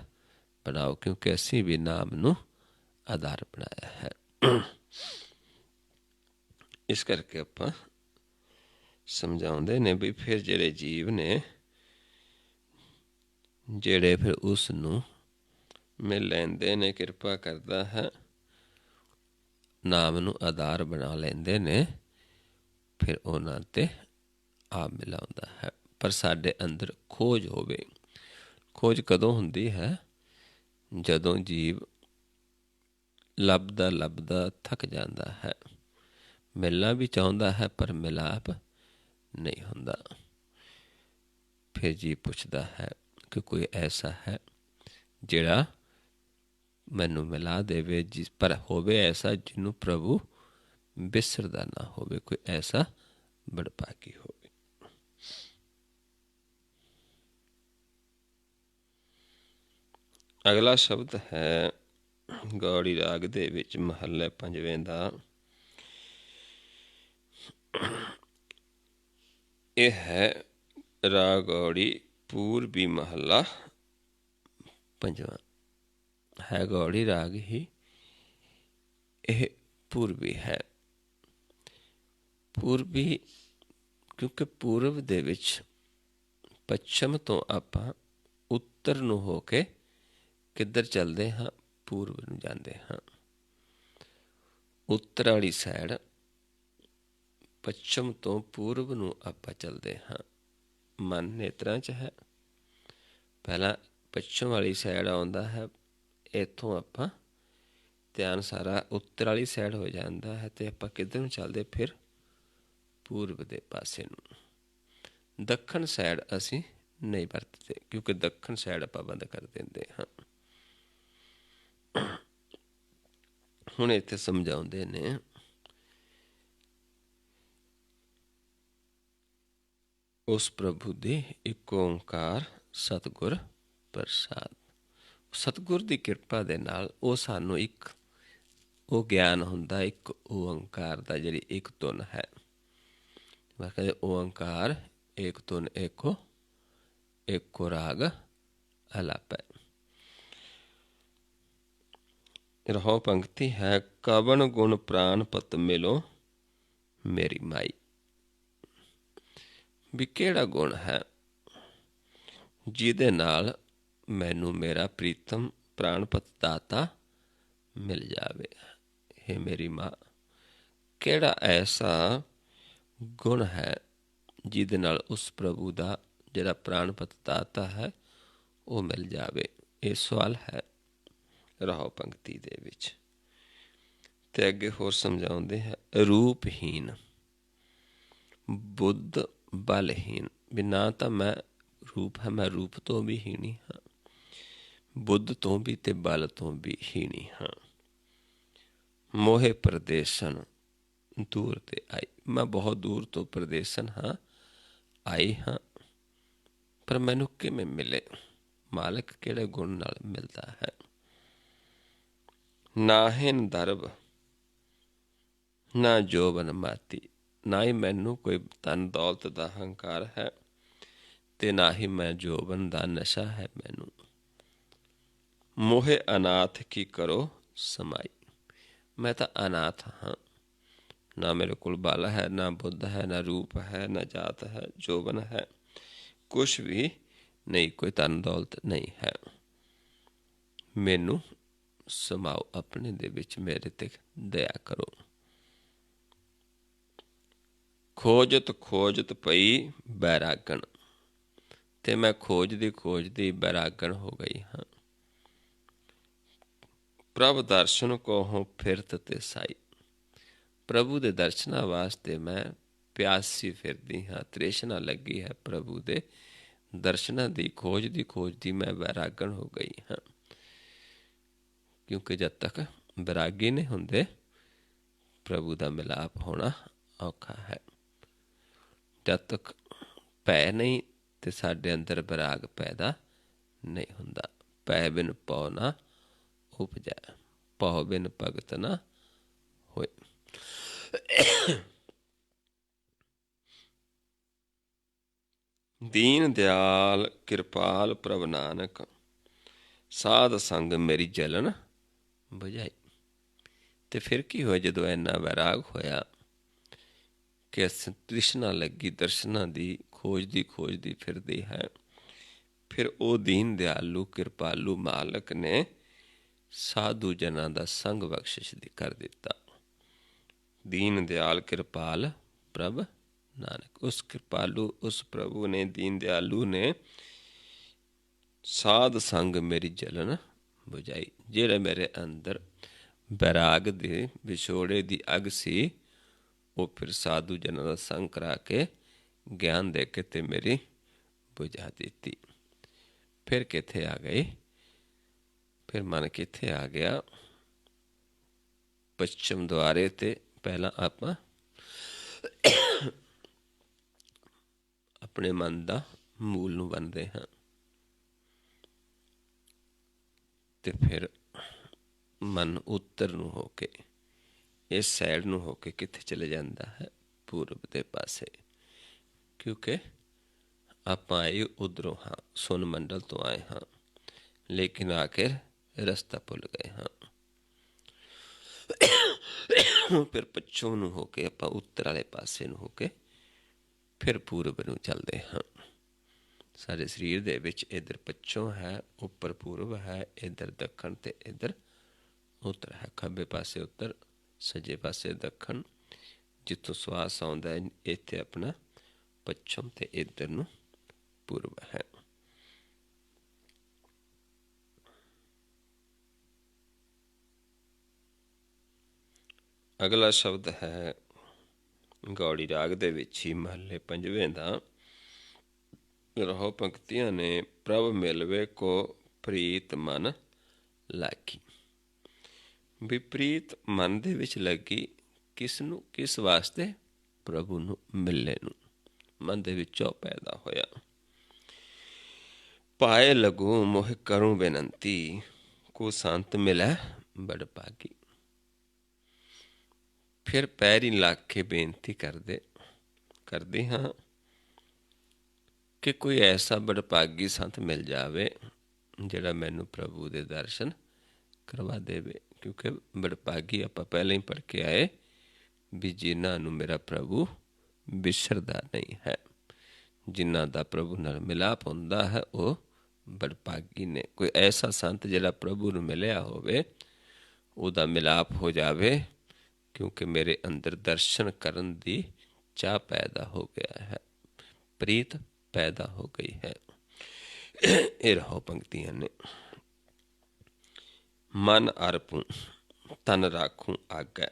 ਬਣਾਓ, ਕਿਉਂਕਿ ਅਸੀਂ ਵੀ ਨਾਮ ਨੂੰ ਆਧਾਰ ਬਣਾਇਆ ਹੈ। ਇਸ ਕਰਕੇ ਆਪਾਂ ਸਮਝਾਉਂਦੇ ਨੇ ਵੀ ਫਿਰ ਜਿਹੜੇ ਜੀਵ ਨੇ, ਜਿਹੜੇ ਫਿਰ ਉਸ ਨੂੰ ਮਿਲ ਲੈਂਦੇ ਨੇ, ਕਿਰਪਾ ਕਰਦਾ ਹੈ, ਨਾਮ ਨੂੰ ਆਧਾਰ ਬਣਾ ਲੈਂਦੇ ਨੇ, ਫਿਰ ਉਹਨਾਂ 'ਤੇ ਆ ਮਿਲਾਉਂਦਾ ਹੈ। ਪਰ ਸਾਡੇ ਅੰਦਰ ਖੋਜ ਹੋਵੇ। ਖੋਜ ਕਦੋਂ ਹੁੰਦੀ ਹੈ? ਜਦੋਂ ਜੀਵ ਲੱਭਦਾ ਲੱਭਦਾ ਥੱਕ ਜਾਂਦਾ ਹੈ, ਮਿਲਣਾ ਵੀ ਚਾਹੁੰਦਾ ਹੈ ਪਰ ਮਿਲਾਪ ਨਹੀਂ ਹੁੰਦਾ। ਫਿਰ ਜੀਵ ਪੁੱਛਦਾ ਹੈ ਕਿ ਕੋਈ ਐਸਾ ਹੈ ਜਿਹੜਾ ਮੈਨੂੰ ਮਿਲਾ ਦੇਵੇ, ਪਰ ਹੋਵੇ ਐਸਾ ਜਿਹਨੂੰ ਪ੍ਰਭੂ ਵਿਸਰਦਾ ਨਾ ਹੋਵੇ, ਕੋਈ ਐਸਾ ਬੜਭਾਗੀ ਹੋਵੇ। ਅਗਲਾ ਸ਼ਬਦ ਹੈ ਗੌੜੀ ਰਾਗ ਦੇ ਵਿੱਚ ਮਹੱਲੇ ਪੰਜਵੇਂ ਦਾ। ਇਹ ਹੈ ਰਾਗ ਗੌੜੀ ਪੂਰਬੀ ਮਹੱਲਾ ਪੰਜਵਾਂ ਹੈ। ਗੌੜੀ ਰਾਗ ਹੀ ਇਹ ਪੂਰਬੀ ਹੈ। ਪੂਰਬੀ ਕਿਉਂਕਿ ਪੂਰਬ ਦੇ ਵਿੱਚ ਪੱਛਮ ਤੋਂ ਆਪਾਂ ਉੱਤਰ ਨੂੰ ਹੋ ਕੇ ਕਿੱਧਰ ਚੱਲਦੇ ਹਾਂ? ਪੂਰਬ ਨੂੰ ਜਾਂਦੇ ਹਾਂ। ਉੱਤਰ ਵਾਲੀ ਸਾਈਡ ਪੱਛਮ ਤੋਂ ਪੂਰਬ ਨੂੰ ਆਪਾਂ ਚੱਲਦੇ ਹਾਂ। ਮਨ ਨੇਤਰਾਂ 'ਚ ਹੈ। ਪਹਿਲਾਂ ਪੱਛਮ ਵਾਲੀ ਸਾਈਡ ਆਉਂਦਾ ਹੈ, ਇੱਥੋਂ ਆਪਾਂ ਧਿਆਨ ਸਾਰਾ ਉੱਤਰ ਵਾਲੀ ਸਾਈਡ ਹੋ ਜਾਂਦਾ ਹੈ ਅਤੇ ਆਪਾਂ ਕਿੱਧਰ ਨੂੰ ਚੱਲਦੇ? ਫਿਰ ਪੂਰਬ ਦੇ ਪਾਸੇ ਨੂੰ। ਦੱਖਣ ਸਾਈਡ ਅਸੀਂ ਨਹੀਂ ਵਰਤਦੇ ਕਿਉਂਕਿ ਦੱਖਣ ਸਾਈਡ ਆਪਾਂ ਬੰਦ ਕਰ ਦਿੰਦੇ ਹਾਂ। ਹੁਣ ਇੱਥੇ ਸਮਝਾਉਂਦੇ ਨੇ ਉਸ ਪ੍ਰਭੂ ਦੀ ਇੱਕ ਓਂਕਾਰ ਸਤਿਗੁਰ ਪ੍ਰਸਾਦ। ਸਤਿਗੁਰ ਦੀ ਕਿਰਪਾ ਦੇ ਨਾਲ ਉਹ ਸਾਨੂੰ ਇੱਕ ਉਹ ਗਿਆਨ ਹੁੰਦਾ, ਇੱਕ ਓਂਕਾਰ ਦਾ, ਜਿਹੜੀ ਇੱਕ ਧੁਨ ਹੈ। ਕਹਿੰਦੇ ਓਂਕਾਰ ਇੱਕ ਧੁਨ ਏਕੋ, ਏਕੋ ਰਾਗ ਅਲਾਪੈ। ਰਹੋ ਪੰਕਤੀ ਹੈ ਕਵਣ ਗੁਣ ਪ੍ਰਾਨ ਪਤ ਮਿਲੋ ਮੇਰੀ ਮਾਈ। ਵੀ ਕਿਹੜਾ ਗੁਣ ਹੈ ਜਿਹਦੇ ਨਾਲ ਮੈਨੂੰ ਮੇਰਾ ਪ੍ਰੀਤਮ ਪ੍ਰਾਣਪਤ ਦਾਤਾ ਮਿਲ ਜਾਵੇ। ਇਹ ਮੇਰੀ ਮਾਂ, ਕਿਹੜਾ ਐਸਾ ਗੁਣ ਹੈ ਜਿਹਦੇ ਨਾਲ ਉਸ ਪ੍ਰਭੂ ਦਾ ਜਿਹੜਾ ਪ੍ਰਾਣਪਤ ਦਾਤਾ ਹੈ ਉਹ ਮਿਲ ਜਾਵੇ? ਇਹ ਸਵਾਲ ਹੈ ਰਹੋ ਪੰਕਤੀ ਦੇ ਵਿੱਚ। ਤੇ ਅੱਗੇ ਹੋਰ ਸਮਝਾਉਂਦੇ ਹੈ ਰੂਪਹੀਨ ਬੁੱਧ ਬਲਹੀਨ। ਵੀ ਨਾ ਤਾਂ ਮੈਂ ਰੂਪ ਹੈ, ਮੈਂ ਰੂਪ ਤੋਂ ਵੀ ਹੀਣੀ ਹਾਂ, ਬੁੱਧ ਤੋਂ ਵੀ ਤੇ ਬਲ ਤੋਂ ਵੀ ਹੀਣੀ ਹਾਂ। ਮੋਹੇ ਪ੍ਰਦੇਸ਼ਨ ਦੂਰ ਤੇ ਆਈ। ਮੈਂ ਬਹੁਤ ਦੂਰ ਤੋਂ ਪ੍ਰਦੇਸ਼ਨ ਹਾਂ, ਆਈ ਹਾਂ, ਪਰ ਮੈਨੂੰ ਕਿਵੇਂ ਮਿਲੇ? ਮਾਲਕ ਕਿਹੜੇ ਗੁਣ ਨਾਲ ਮਿਲਦਾ ਹੈ? ਨਾਹਿਨ ਦਰਬ ਨਾ ਜੋਬਨ ਮਾਤੀ। ਨਾ ਹੀ ਮੈਨੂੰ ਕੋਈ ਧਨ ਦੌਲਤ ਦਾ ਹੰਕਾਰ ਹੈ ਤੇ ਨਾ ਹੀ ਮੈਂ ਜੋਬਨ ਦਾ ਨਸ਼ਾ ਹੈ ਮੈਨੂੰ। ਮੋਹੇ ਅਨਾਥ ਕੀ ਕਰੋ ਸਮਾਈ। ਮੈਂ ਤਾਂ ਅਨਾਥ ਹਾਂ, ਨਾ ਮੇਰੇ ਕੋਲ ਬਲ ਹੈ, ਨਾ ਬੁੱਧ ਹੈ, ਨਾ ਰੂਪ ਹੈ, ਨਾ ਜਾਤ ਹੈ, ਜੋਬਨ ਹੈ, ਕੁਛ ਵੀ ਨਹੀਂ, ਕੋਈ ਧਨ ਦੌਲਤ ਨਹੀਂ ਹੈ। ਮੈਨੂੰ ਸਮਾਓ ਆਪਣੇ ਦੇ ਵਿੱਚ, ਮੇਰੇ ਤੇ ਦਇਆ ਕਰੋ। ਖੋਜਤ ਖੋਜਤ ਪਈ ਬੈਰਾਗਣ। ਤੇ ਮੈਂ ਖੋਜਦੀ ਬੈਰਾਗਣ ਹੋ ਗਈ ਹਾਂ। ਪ੍ਰਭ ਦਰਸ਼ਨ ਕੋ ਹੋ ਫਿਰਤ ਤੇ ਸਾਈ। ਪ੍ਰਭੂ ਦੇ ਦਰਸ਼ਨਾਂ ਵਾਸਤੇ ਮੈਂ ਪਿਆਸੀ ਫਿਰਦੀ ਹਾਂ, ਤ੍ਰਿਸ਼ਨਾ ਲੱਗੀ ਹੈ ਪ੍ਰਭੂ ਦੇ ਦਰਸ਼ਨਾਂ ਦੀ। ਖੋਜਦੀ ਮੈਂ ਬੈਰਾਗਣ ਹੋ ਗਈ ਹਾਂ। ਕਿਉਂਕਿ ਜਦ ਤੱਕ ਬੈਰਾਗੀ ਨਹੀਂ ਹੁੰਦੇ ਪ੍ਰਭੂ ਦਾ ਮਿਲਾਪ ਹੋਣਾ ਔਖਾ ਹੈ। ਜਦ ਤੱਕ ਭੈ ਨਹੀਂ ਤੇ ਸਾਡੇ ਅੰਦਰ ਬੈਰਾਗ ਪੈਦਾ ਨਹੀਂ ਹੁੰਦਾ। ਭੈ ਬਿਨ ਪਉ ਨਾ ਉਪਜੈ, ਪਉ ਬਿਨ ਭਗਤ ਨਾ ਹੋਏ। ਦੀਨ ਦਿਆਲ ਕਿਰਪਾਲ ਪ੍ਰਭ ਨਾਨਕ, ਸਾਧ ਸੰਗ ਮੇਰੀ ਜਲਨ ਬੁਝਾਈ। ਤੇ ਫਿਰ ਕੀ ਹੋਇਆ ਜਦੋਂ ਇੰਨਾ ਵੈਰਾਗ ਹੋਇਆ ਕਿ ਤ੍ਰਿਸ਼ਨਾ ਲੱਗੀ ਦਰਸ਼ਨਾਂ ਦੀ, ਖੋਜਦੀ ਫਿਰਦੀ ਹੈ। ਫਿਰ ਉਹ ਦੀਨ ਦਿਆਲੂ ਕਿਰਪਾਲੂ ਮਾਲਕ ਨੇ ਸਾਧੂ ਜਨਾਂ ਦਾ ਸੰਗ ਬਖਸ਼ਿਸ਼ ਕਰ ਦਿੱਤਾ। ਦੀਨ ਦਿਆਲ ਕਿਰਪਾਲ ਪ੍ਰਭ ਨਾਨਕ, ਉਸ ਕਿਰਪਾਲੂ ਉਸ ਪ੍ਰਭੂ ਨੇ, ਦੀਨ ਦਿਆਲੂ ਨੇ ਸਾਧ ਸੰਗ ਮੇਰੀ ਜਲਨ ਬੁਝਾਈ। ਜਿਹੜਾ ਮੇਰੇ ਅੰਦਰ ਬੈਰਾਗ ਦੇ ਵਿਛੋੜੇ ਦੀ ਅੱਗ ਸੀ, ਉਹ ਫਿਰ ਸਾਧੂ ਜਨਾਂ ਦਾ ਸੰਗ ਕਰਾ ਕੇ ਗਿਆਨ ਦੇ ਕੇ ਤੇ ਮੇਰੀ ਬੁਝਾ ਦਿੱਤੀ। ਫਿਰ ਕਿੱਥੇ ਆ ਗਏ? ਫਿਰ ਮਨ ਕਿੱਥੇ ਆ ਗਿਆ? ਪੱਛਮ ਦੁਆਰੇ ਤੇ ਪਹਿਲਾਂ ਆਪਾਂ ਆਪਣੇ ਮਨ ਦਾ ਮੂਲ ਨੂੰ ਬੰਨਦੇ ਹਾਂ ਤੇ ਫਿਰ ਮਨ ਉੱਤਰ ਨੂੰ ਹੋ ਕੇ, ਇਸ ਸਾਈਡ ਨੂੰ ਹੋ ਕੇ ਕਿੱਥੇ ਚਲੇ ਜਾਂਦਾ ਹੈ? ਪੂਰਬ ਦੇ ਪਾਸੇ। ਕਿਉਂਕਿ ਆਪਾਂ ਆਏ ਉੱਧਰੋਂ ਹਾਂ, ਸੁਨ ਮੰਡਲ ਤੋਂ ਆਏ ਹਾਂ, ਲੇਕਿਨ ਆਖਿਰ ਰਸਤਾ ਭੁੱਲ ਗਏ ਹਾਂ। ਫਿਰ ਪੱਛਮ ਨੂੰ ਹੋ ਕੇ ਆਪਾਂ ਉੱਤਰ ਵਾਲੇ ਪਾਸੇ ਨੂੰ ਹੋ ਕੇ ਫਿਰ ਪੂਰਬ ਨੂੰ ਚੱਲਦੇ ਹਾਂ। ਸਾਡੇ ਸਰੀਰ ਦੇ ਵਿੱਚ ਇੱਧਰ ਪੱਛਮ ਹੈ, ਉੱਪਰ ਪੂਰਬ ਹੈ, ਇੱਧਰ ਦੱਖਣ ਤੇ ਇੱਧਰ ਉੱਤਰ ਹੈ। ਖੱਬੇ ਪਾਸੇ ਉੱਤਰ, ਸੱਜੇ ਪਾਸੇ ਦੱਖਣ। ਜਿੱਥੋਂ ਸਵਾਸ ਆਉਂਦਾ ਇੱਥੇ ਆਪਣਾ ਪੱਛਮ ਤੇ ਇੱਧਰ ਨੂੰ ਪੂਰਬ ਹੈ। ਅਗਲਾ ਸ਼ਬਦ ਹੈ ਗੌੜੀ ਰਾਗ ਦੇ ਵਿੱਚ ਹੀ ਮਹੱਲੇ ਪੰਜਵੇਂ ਦਾ। ਰਹੋ ਪੰਕਤੀਆਂ ਨੇ। ਪ੍ਰਭ ਮਿਲਵੇ ਕੋ ਪ੍ਰੀਤ ਮਨ ਲਾਗੀ। ਵੀ ਪ੍ਰੀਤ ਮਨ ਦੇ ਵਿੱਚ ਲੱਗੀ ਕਿਸ ਨੂੰ? ਕਿਸ ਵਾਸਤੇ? ਪ੍ਰਭੂ ਨੂੰ ਮਿਲਣੇ ਨੂੰ। ਮਨ ਦੇ ਵਿੱਚੋਂ ਪੈਦਾ ਹੋਇਆ। ਪਾਏ ਲਗੂ ਮੋਹ ਕਰੂੰ ਬੇਨੰਤੀ, ਕੋ ਸੰਤ ਮਿਲੈ ਬੜ ਭਾਗੀ। ਫਿਰ ਪੈਰੀ ਲੱਗ ਕੇ ਬੇਨਤੀ ਕਰਦੇ ਹਾਂ ਕਿ ਕੋਈ ਐਸਾ ਬੜਭਾਗੀ ਸੰਤ ਮਿਲ ਜਾਵੇ ਜਿਹੜਾ ਮੈਨੂੰ ਪ੍ਰਭੂ ਦੇ ਦਰਸ਼ਨ ਕਰਵਾ ਦੇਵੇ। ਕਿਉਂਕਿ ਬੜਭਾਗੀ ਆਪਾਂ ਪਹਿਲਾਂ ਹੀ ਪੜ੍ਹ ਕੇ ਆਏ ਵੀ ਜਿਨ੍ਹਾਂ ਨੂੰ ਮੇਰਾ ਪ੍ਰਭੂ ਵਿਸਰਦਾ ਨਹੀਂ ਹੈ, ਜਿਨ੍ਹਾਂ ਦਾ ਪ੍ਰਭੂ ਨਾਲ ਮਿਲਾਪ ਹੁੰਦਾ ਹੈ, ਉਹ ਬੜਭਾਗੀ ਨੇ। ਕੋਈ ਐਸਾ ਸੰਤ ਜਿਹੜਾ ਪ੍ਰਭੂ ਨੂੰ ਮਿਲਿਆ ਹੋਵੇ, ਉਹਦਾ ਮਿਲਾਪ ਹੋ ਜਾਵੇ, ਕਿਉਂਕਿ ਮੇਰੇ ਅੰਦਰ ਦਰਸ਼ਨ ਕਰਨ ਦੀ ਚਾਹ ਪੈਦਾ ਹੋ ਗਿਆ ਹੈ, ਪ੍ਰੀਤ ਪੈਦਾ ਹੋ ਗਈ ਹੈ। ਇਹ ਰਹੋ ਪੰਕਤੀਆਂ ਨੇ। ਮਨ ਅਰਪੂੰ ਤਨ ਰਾਖੂੰ ਆਗੈ,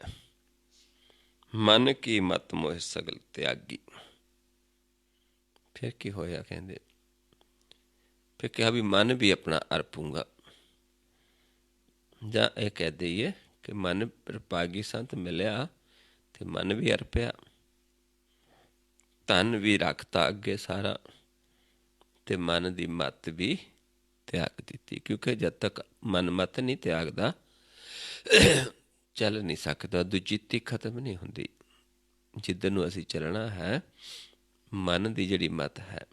ਮਨ ਕੀ ਮਤ ਮੋਹ ਸਗਲ ਤਿਆਗੀ। ਫਿਰ ਕੀ ਹੋਇਆ? ਕਹਿੰਦੇ ਫਿਰ ਕਿਹਾ ਵੀ ਮਨ ਵੀ ਆਪਣਾ ਅਰਪੂੰਗਾ। ਜਾਂ ਇਹ ਕਹਿ ਦਈਏ ਕਿ ਮਨ ਬੜਭਾਗੀ ਸੰਤ ਮਿਲਿਆ ਤੇ ਮਨ ਵੀ ਅਰਪਿਆ, ਧਨ ਵੀ ਰੱਖਤਾ ਅੱਗੇ ਸਾਰਾ, ਤੇ ਮਨ ਦੀ ਮੱਤ ਵੀ ਤਿਆਗ ਦਿੱਤੀ। ਕਿਉਂਕਿ ਜਦ ਤੱਕ ਮਨ ਮੱਤ ਨਹੀਂ ਤਿਆਗਦਾ ਚੱਲ ਨਹੀਂ ਸਕਦਾ, ਦੁਜੀਤੀ ਖਤਮ ਨਹੀਂ ਹੁੰਦੀ। ਜਿੱਧਰ ਨੂੰ ਅਸੀਂ ਚੱਲਣਾ ਹੈ, ਮਨ ਦੀ ਜਿਹੜੀ ਮੱਤ ਹੈ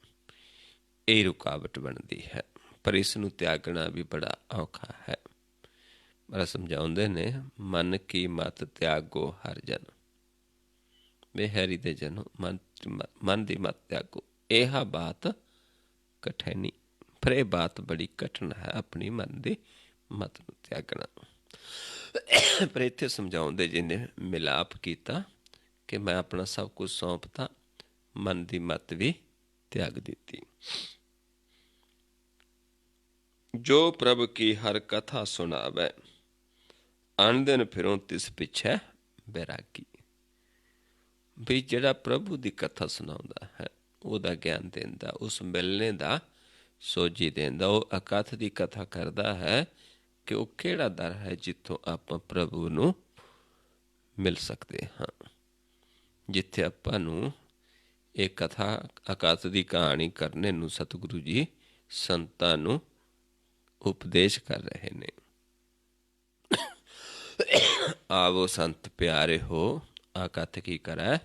ਇਹ ਰੁਕਾਵਟ ਬਣਦੀ ਹੈ, ਪਰ ਇਸ ਨੂੰ ਤਿਆਗਣਾ ਵੀ ਬੜਾ ਔਖਾ ਹੈ। ਬੜਾ ਸਮਝਾਉਂਦੇ ਨੇ, ਮਨ ਕੀ ਮਤ ਤਿਆਗੋ ਹਰ ਜਨ, ਵੇ ਹੈਰੀ ਦੇ ਜਨੋ ਮਨ ਦੀ ਮਤ ਤਿਆਗੋ। ਇਹ ਬਾਤ ਕਠਿਨੀ, ਪਰ ਇਹ ਬਾਤ ਬੜੀ ਕਠਿਨ ਹੈ, ਆਪਣੀ ਮਨ ਦੀ ਮਤ ਨੂੰ ਤਿਆਗਣਾ। ਪਰ ਇੱਥੇ ਸਮਝਾਉਂਦੇ ਜਿਹਨੇ ਮਿਲਾਪ ਕੀਤਾ ਕਿ ਮੈਂ ਆਪਣਾ ਸਭ ਕੁਝ ਸੌਂਪਤਾ, ਮਨ ਦੀ ਮਤ ਵੀ ਤਿਆਗ ਦਿੱਤੀ। ਜੋ ਪ੍ਰਭ ਕੀ ਹਰ ਕਥਾ ਸੁਣਾਵੈ, ਅਣ ਦਿਨ ਫਿਰੋਂ ਤਿਸ ਪਿੱਛੇ ਬੈਰਾਗੀ। ਵੀ ਜਿਹੜਾ ਪ੍ਰਭੂ ਦੀ ਕਥਾ ਸੁਣਾਉਂਦਾ ਹੈ, ਉਹਦਾ ਗਿਆਨ ਦਿੰਦਾ, ਉਸ ਮਿਲਣੇ ਦਾ ਸੋਝੀ ਦਿੰਦਾ, ਉਹ ਅਕਥ ਦੀ ਕਥਾ ਕਰਦਾ ਹੈ ਕਿ ਉਹ ਕਿਹੜਾ ਦਰ ਹੈ ਜਿੱਥੋਂ ਆਪਾਂ ਪ੍ਰਭੂ ਨੂੰ ਮਿਲ ਸਕਦੇ ਹਾਂ। ਜਿੱਥੇ ਆਪਾਂ ਨੂੰ ਇਹ ਕਥਾ ਅਕਥ ਦੀ ਕਹਾਣੀ ਕਰਨੇ ਨੂੰ ਸਤਿਗੁਰੂ ਜੀ ਸੰਤਾਂ ਨੂੰ ਉਪਦੇਸ਼ ਕਰ ਰਹੇ ਨੇ। ਆਵੋ ਸੰਤ ਪਿਆਰੇ ਹੋ, ਅਕਥ ਕੀ ਕਰੈ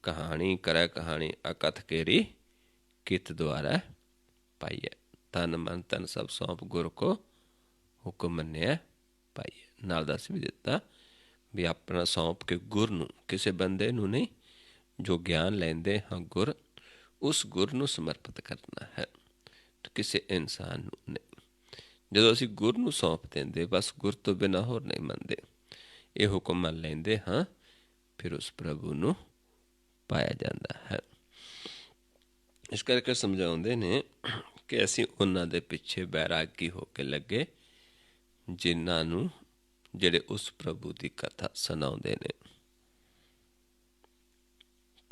ਕਹਾਣੀ, ਕਰੈ ਕਹਾਣੀ ਅਕਥ ਕੇਰੀ ਕਿਤ ਦੁਆਰਾ ਪਾਈਐ। ਤਨ ਮਨ ਤਨ ਸਭ ਸੌਂਪ ਗੁਰ ਕੋ ਹੁਕਮ ਮੰਨਿਆ ਪਾਈਐ। ਨਾਲ ਦੱਸ ਵੀ ਦਿੱਤਾ ਵੀ ਆਪਣਾ ਸੌਂਪ ਕੇ ਗੁਰ ਨੂੰ, ਕਿਸੇ ਬੰਦੇ ਨੂੰ ਨਹੀਂ, ਜੋ ਗਿਆਨ ਲੈਂਦੇ ਹਾਂ ਗੁਰ, ਉਸ ਗੁਰ ਨੂੰ ਸਮਰਪਿਤ ਕਰਨਾ ਹੈ, ਕਿਸੇ ਇਨਸਾਨ ਨੂੰ ਨਹੀਂ। ਜਦੋਂ ਅਸੀਂ ਗੁਰ ਨੂੰ ਸੌਂਪ ਦਿੰਦੇ, ਬਸ ਗੁਰ ਤੋਂ ਬਿਨਾਂ ਹੋਰ ਨਹੀਂ ਮੰਨਦੇ, ਇਹ ਹੁਕਮ ਮੰਨ ਲੈਂਦੇ ਹਾਂ, ਫਿਰ ਉਸ ਪ੍ਰਭੂ ਨੂੰ ਪਾਇਆ ਜਾਂਦਾ ਹੈ। ਇਸ ਕਰਕੇ ਸਮਝਾਉਂਦੇ ਨੇ ਕਿ ਅਸੀਂ ਉਹਨਾਂ ਦੇ ਪਿੱਛੇ ਬੈਰਾਗੀ ਹੋ ਕੇ ਲੱਗੇ, ਜਿਨ੍ਹਾਂ ਨੂੰ, ਜਿਹੜੇ ਉਸ ਪ੍ਰਭੂ ਦੀ ਕਥਾ ਸੁਣਾਉਂਦੇ ਨੇ।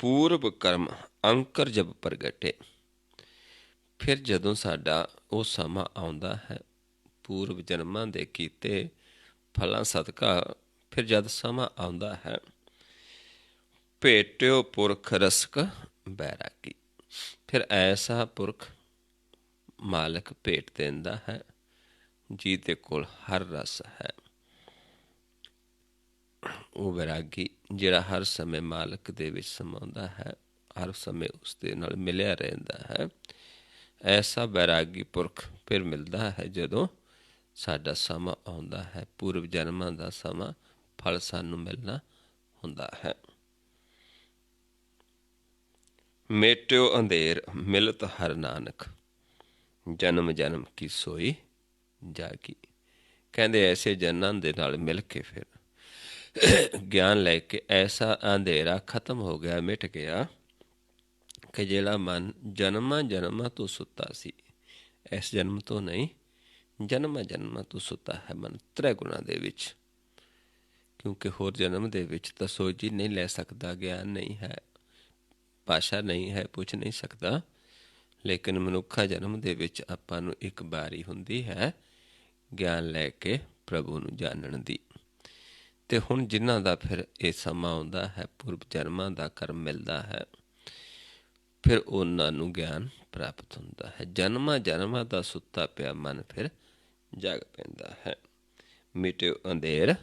ਪੂਰਬ ਕਰਮ ਅੰਕਰ ਜਬ ਪ੍ਰਗਟੇ, ਫਿਰ ਜਦੋਂ ਸਾਡਾ ਉਹ ਸਮਾਂ ਆਉਂਦਾ ਹੈ, ਪੂਰਵ ਜਨਮਾਂ ਦੇ ਕੀਤੇ ਫਲਾਂ ਸਦਕਾ ਫਿਰ ਜਦ ਸਮਾਂ ਆਉਂਦਾ ਹੈ, ਭੇਟਿਓ ਪੁਰਖ ਰਸਕ ਬੈਰਾਗੀ, ਫਿਰ ਐਸਾ ਪੁਰਖ ਮਾਲਕ ਭੇਟ ਦਿੰਦਾ ਹੈ ਜਿਹਦੇ ਕੋਲ ਹਰ ਰਸ ਹੈ। ਉਹ ਵੈਰਾਗੀ ਜਿਹੜਾ ਹਰ ਸਮੇਂ ਮਾਲਕ ਦੇ ਵਿੱਚ ਸਮਾਉਂਦਾ ਹੈ, ਹਰ ਸਮੇਂ ਉਸ ਦੇ ਨਾਲ ਮਿਲਿਆ ਰਹਿੰਦਾ ਹੈ। ਐਸਾ ਵੈਰਾਗੀ ਪੁਰਖ ਫਿਰ ਮਿਲਦਾ ਹੈ ਜਦੋਂ ਸਾਡਾ ਸਮਾਂ ਆਉਂਦਾ ਹੈ, ਪੂਰਵ ਜਨਮਾਂ ਦਾ ਸਮਾਂ, ਫਲ ਸਾਨੂੰ ਮਿਲਣਾ ਹੁੰਦਾ ਹੈ। ਮੇਟਿਓ ਅੰਧੇਰ ਮਿਲਤ ਹਰ ਨਾਨਕ, ਜਨਮ ਜਨਮ ਕੀ ਸੋਈ ਜਾਗੀ। ਕਹਿੰਦੇ ਐਸੇ ਜਨਾਂ ਦੇ ਨਾਲ ਮਿਲ ਕੇ ਫਿਰ ਗਿਆਨ ਲੈ ਕੇ ਐਸਾ ਅੰਧੇਰਾ ਖਤਮ ਹੋ ਗਿਆ, ਮਿਟ ਗਿਆ, ਕਿ ਜਿਹੜਾ ਮਨ ਜਨਮਾਂ ਜਨਮਾਂ ਤੋਂ ਸੁੱਤਾ ਸੀ, ਇਸ ਜਨਮ ਤੋਂ ਨਹੀਂ, ਜਨਮਾਂ ਜਨਮਾਂ ਤੋਂ ਸੁੱਤਾ ਹੈ ਮਨ ਤ੍ਰੈ ਗੁਣਾਂ ਦੇ ਵਿੱਚ। ਕਿਉਂਕਿ ਹੋਰ ਜਨਮ ਦੇ ਵਿੱਚ ਤਾਂ ਸੋਝੀ ਨਹੀਂ ਲੈ ਸਕਦਾ, ਗਿਆਨ ਨਹੀਂ ਹੈ, ਭਾਸ਼ਾ ਨਹੀਂ ਹੈ, ਪੁੱਛ ਨਹੀਂ ਸਕਦਾ। ਲੇਕਿਨ ਮਨੁੱਖਾ ਜਨਮ ਦੇ ਵਿੱਚ ਆਪਾਂ ਨੂੰ ਇੱਕ ਵਾਰੀ ਹੁੰਦੀ ਹੈ ਗਿਆਨ ਲੈ ਕੇ ਪ੍ਰਭੂ ਨੂੰ ਜਾਣਨ ਦੀ। ਅਤੇ ਹੁਣ ਜਿਨ੍ਹਾਂ ਦਾ ਫਿਰ ਇਹ ਸਮਾਂ ਆਉਂਦਾ ਹੈ, ਪੂਰਵ ਜਨਮਾਂ ਦਾ ਕਰਮ ਮਿਲਦਾ ਹੈ, ਫਿਰ ਉਹਨਾਂ ਨੂੰ ਗਿਆਨ ਪ੍ਰਾਪਤ ਹੁੰਦਾ ਹੈ। ਜਨਮਾਂ ਜਨਮਾਂ ਦਾ ਸੁੱਤਾ ਪਿਆ ਮਨ ਫਿਰ ਜਾਗ ਪੈਂਦਾ ਹੈ। ਮਿਟਿਓ ਅੰਧੇਰ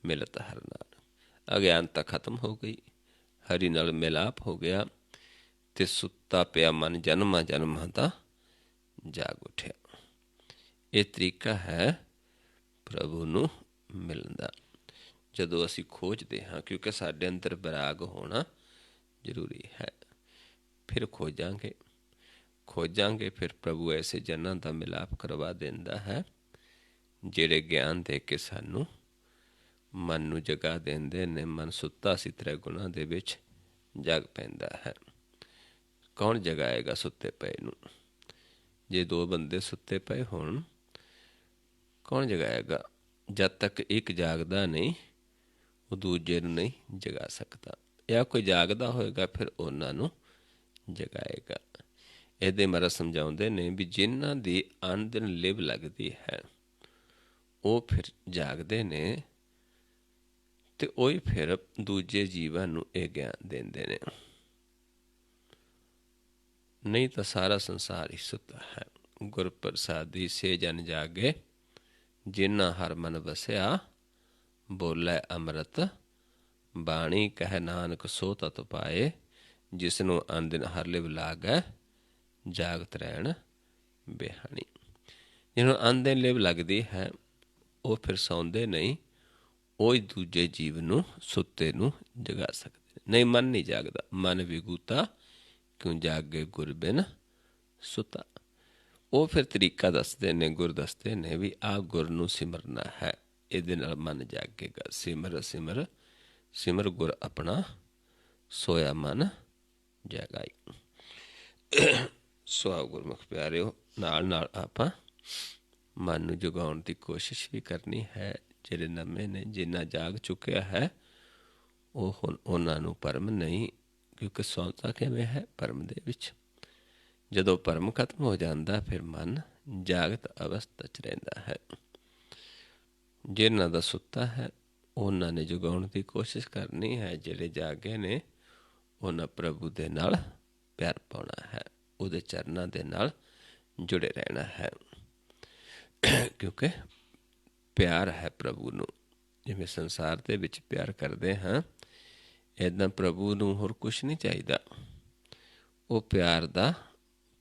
ਮਿਲਤ ਹਰਿ ਨਾਲ, ਅਗਿਆਨਤਾ ਖਤਮ ਹੋ ਗਈ, ਹਰੀ ਨਾਲ ਮਿਲਾਪ ਹੋ ਗਿਆ, ਅਤੇ ਸੁੱਤਾ ਪਿਆ ਮਨ ਜਨਮਾਂ ਜਨਮਾਂ ਦਾ ਜਾਗ ਉੱਠਿਆ। ਇਹ ਤਰੀਕਾ ਹੈ ਪ੍ਰਭੂ ਨੂੰ ਮਿਲਣ ਦਾ, ਜਦੋਂ ਅਸੀਂ ਖੋਜਦੇ ਹਾਂ, ਕਿਉਂਕਿ ਸਾਡੇ ਅੰਦਰ ਬੈਰਾਗ ਹੋਣਾ ਜ਼ਰੂਰੀ ਹੈ। ਫਿਰ ਖੋਜਾਂਗੇ ਫਿਰ ਪ੍ਰਭੂ ਐਸੇ ਜਨਾਂ ਦਾ ਮਿਲਾਪ ਕਰਵਾ ਦਿੰਦਾ ਹੈ, ਜਿਹੜੇ ਗਿਆਨ ਦੇ ਕੇ ਸਾਨੂੰ ਮਨ ਨੂੰ ਜਗਾ ਦਿੰਦੇ ਨੇ। ਮਨ ਸੁੱਤਾ ਸੀ ਤ੍ਰੈ ਗੁਣਾਂ ਦੇ ਵਿੱਚ, ਜਗ ਪੈਂਦਾ ਹੈ। ਕੌਣ ਜਗਾਏਗਾ ਸੁੱਤੇ ਪਏ ਨੂੰ? ਜੇ ਦੋ ਬੰਦੇ ਸੁੱਤੇ ਪਏ ਹੋਣ, ਕੌਣ ਜਗਾਏਗਾ? ਜਦ ਤੱਕ ਇੱਕ ਜਾਗਦਾ ਨਹੀਂ, ਉਹ ਦੂਜੇ ਨੂੰ ਨਹੀਂ ਜਗਾ ਸਕਦਾ। ਜਾਂ ਕੋਈ ਜਾਗਦਾ ਹੋਏਗਾ ਫਿਰ ਉਹਨਾਂ ਨੂੰ ਜਗਾਏਗਾ। ਇਹਦੇ ਮਾਰਾ ਸਮਝਾਉਂਦੇ ਨੇ ਵੀ ਜਿਨ੍ਹਾਂ ਦੀ ਅੰਨ ਦਿਨ ਲਿਵ ਲੱਗਦੀ ਹੈ, ਉਹ ਫਿਰ ਜਾਗਦੇ ਨੇ, ਅਤੇ ਉਹੀ ਫਿਰ ਦੂਜੇ ਜੀਵਾਂ ਨੂੰ ਇਹ ਗਿਆਨ ਦਿੰਦੇ ਨੇ। ਨਹੀਂ ਤਾਂ ਸਾਰਾ ਸੰਸਾਰ ਹੀ ਸੁੱਤਾ ਹੈ। ਗੁਰ ਪ੍ਰਸਾਦੀ ਸੇ ਜਨ ਜਾਗੇ, ਜਿਨ੍ਹਾਂ ਹਰ ਮਨ ਵਸਿਆ, ਬੋਲੇ ਅੰਮ੍ਰਿਤ ਬਾਣੀ ਕਹਿ ਨਾਨਕ ਸੋ ਤਤ ਪਾਏ, ਜਿਸਨੂੰ ਅੰਨ ਦਿਨ ਹਰ ਲਿਵ ਲਾਗੈ, ਜਾਗਤ ਰਹਿਣ ਬਿਹਾਣੀ। ਜਿਹਨੂੰ ਅੰਨ ਦਿਨ ਲਿਵ ਲੱਗਦੀ ਹੈ, ਉਹ ਫਿਰ ਸੌਂਦੇ ਨਹੀਂ, ਉਹ ਹੀ ਦੂਜੇ ਜੀਵ ਨੂੰ, ਸੁੱਤੇ ਨੂੰ ਜਗਾ ਸਕਦੇ ਨਹੀਂ। ਮਨ ਨਹੀਂ ਜਾਗਦਾ, ਮਨ ਵਿਗੂਤਾ ਕਿਉਂ ਜਾਗੇ ਗੁਰ ਬਿਨ ਸੁੱਤਾ। ਉਹ ਫਿਰ ਤਰੀਕਾ ਦੱਸਦੇ ਨੇ, ਗੁਰ ਦੱਸਦੇ ਨੇ ਵੀ ਆਹ ਗੁਰ ਨੂੰ ਸਿਮਰਨਾ ਹੈ, ਇਹਦੇ ਨਾਲ ਮਨ ਜਾਗੇਗਾ। ਸਿਮਰ ਸਿਮਰ ਸਿਮਰ ਗੁਰ ਆਪਣਾ, ਸੋਇਆ ਮਨ ਜਗਾਈ। ਸੋ ਗੁਰਮੁਖ ਪਿਆਰਿਓ, ਨਾਲ ਨਾਲ ਆਪਾਂ ਮਨ ਨੂੰ ਜਗਾਉਣ ਦੀ ਕੋਸ਼ਿਸ਼ ਵੀ ਕਰਨੀ ਹੈ। ਜਿਹੜੇ ਨਵੇਂ ਨੇ, ਜਿੰਨਾ ਜਾਗ ਚੁੱਕਿਆ ਹੈ, ਉਹ ਹੁਣ ਉਹਨਾਂ ਨੂੰ ਭਰਮ ਨਹੀਂ, ਕਿਉਂਕਿ ਸੌਂਤਾ ਕਿਵੇਂ ਹੈ? ਭਰਮ ਦੇ ਵਿੱਚ। ਜਦੋਂ ਭਰਮ ਖਤਮ ਹੋ ਜਾਂਦਾ, ਫਿਰ ਮਨ ਜਾਗਤ ਅਵਸਥਾ 'ਚ ਰਹਿੰਦਾ ਹੈ। ਜਿਨ੍ਹਾਂ ਦਾ ਸੁੱਤਾ ਹੈ, ਉਹਨਾਂ ਨੇ ਜਗਾਉਣ ਦੀ ਕੋਸ਼ਿਸ਼ ਕਰਨੀ ਹੈ। ਜਿਹੜੇ ਜਾਗੇ ਨੇ, ਉਹਨਾਂ ਪ੍ਰਭੂ ਦੇ ਨਾਲ ਪਿਆਰ ਪਾਉਣਾ ਹੈ, ਉਹਦੇ ਚਰਨਾਂ ਦੇ ਨਾਲ ਜੁੜੇ ਰਹਿਣਾ ਹੈ। ਕਿਉਂਕਿ ਪਿਆਰ ਹੈ ਪ੍ਰਭੂ ਨੂੰ। ਜਿਵੇਂ ਸੰਸਾਰ ਦੇ ਵਿੱਚ ਪਿਆਰ ਕਰਦੇ ਹਾਂ, ਇੱਦਾਂ ਪ੍ਰਭੂ ਨੂੰ ਹੋਰ ਕੁਛ ਨਹੀਂ ਚਾਹੀਦਾ। ਉਹ ਪਿਆਰ ਦਾ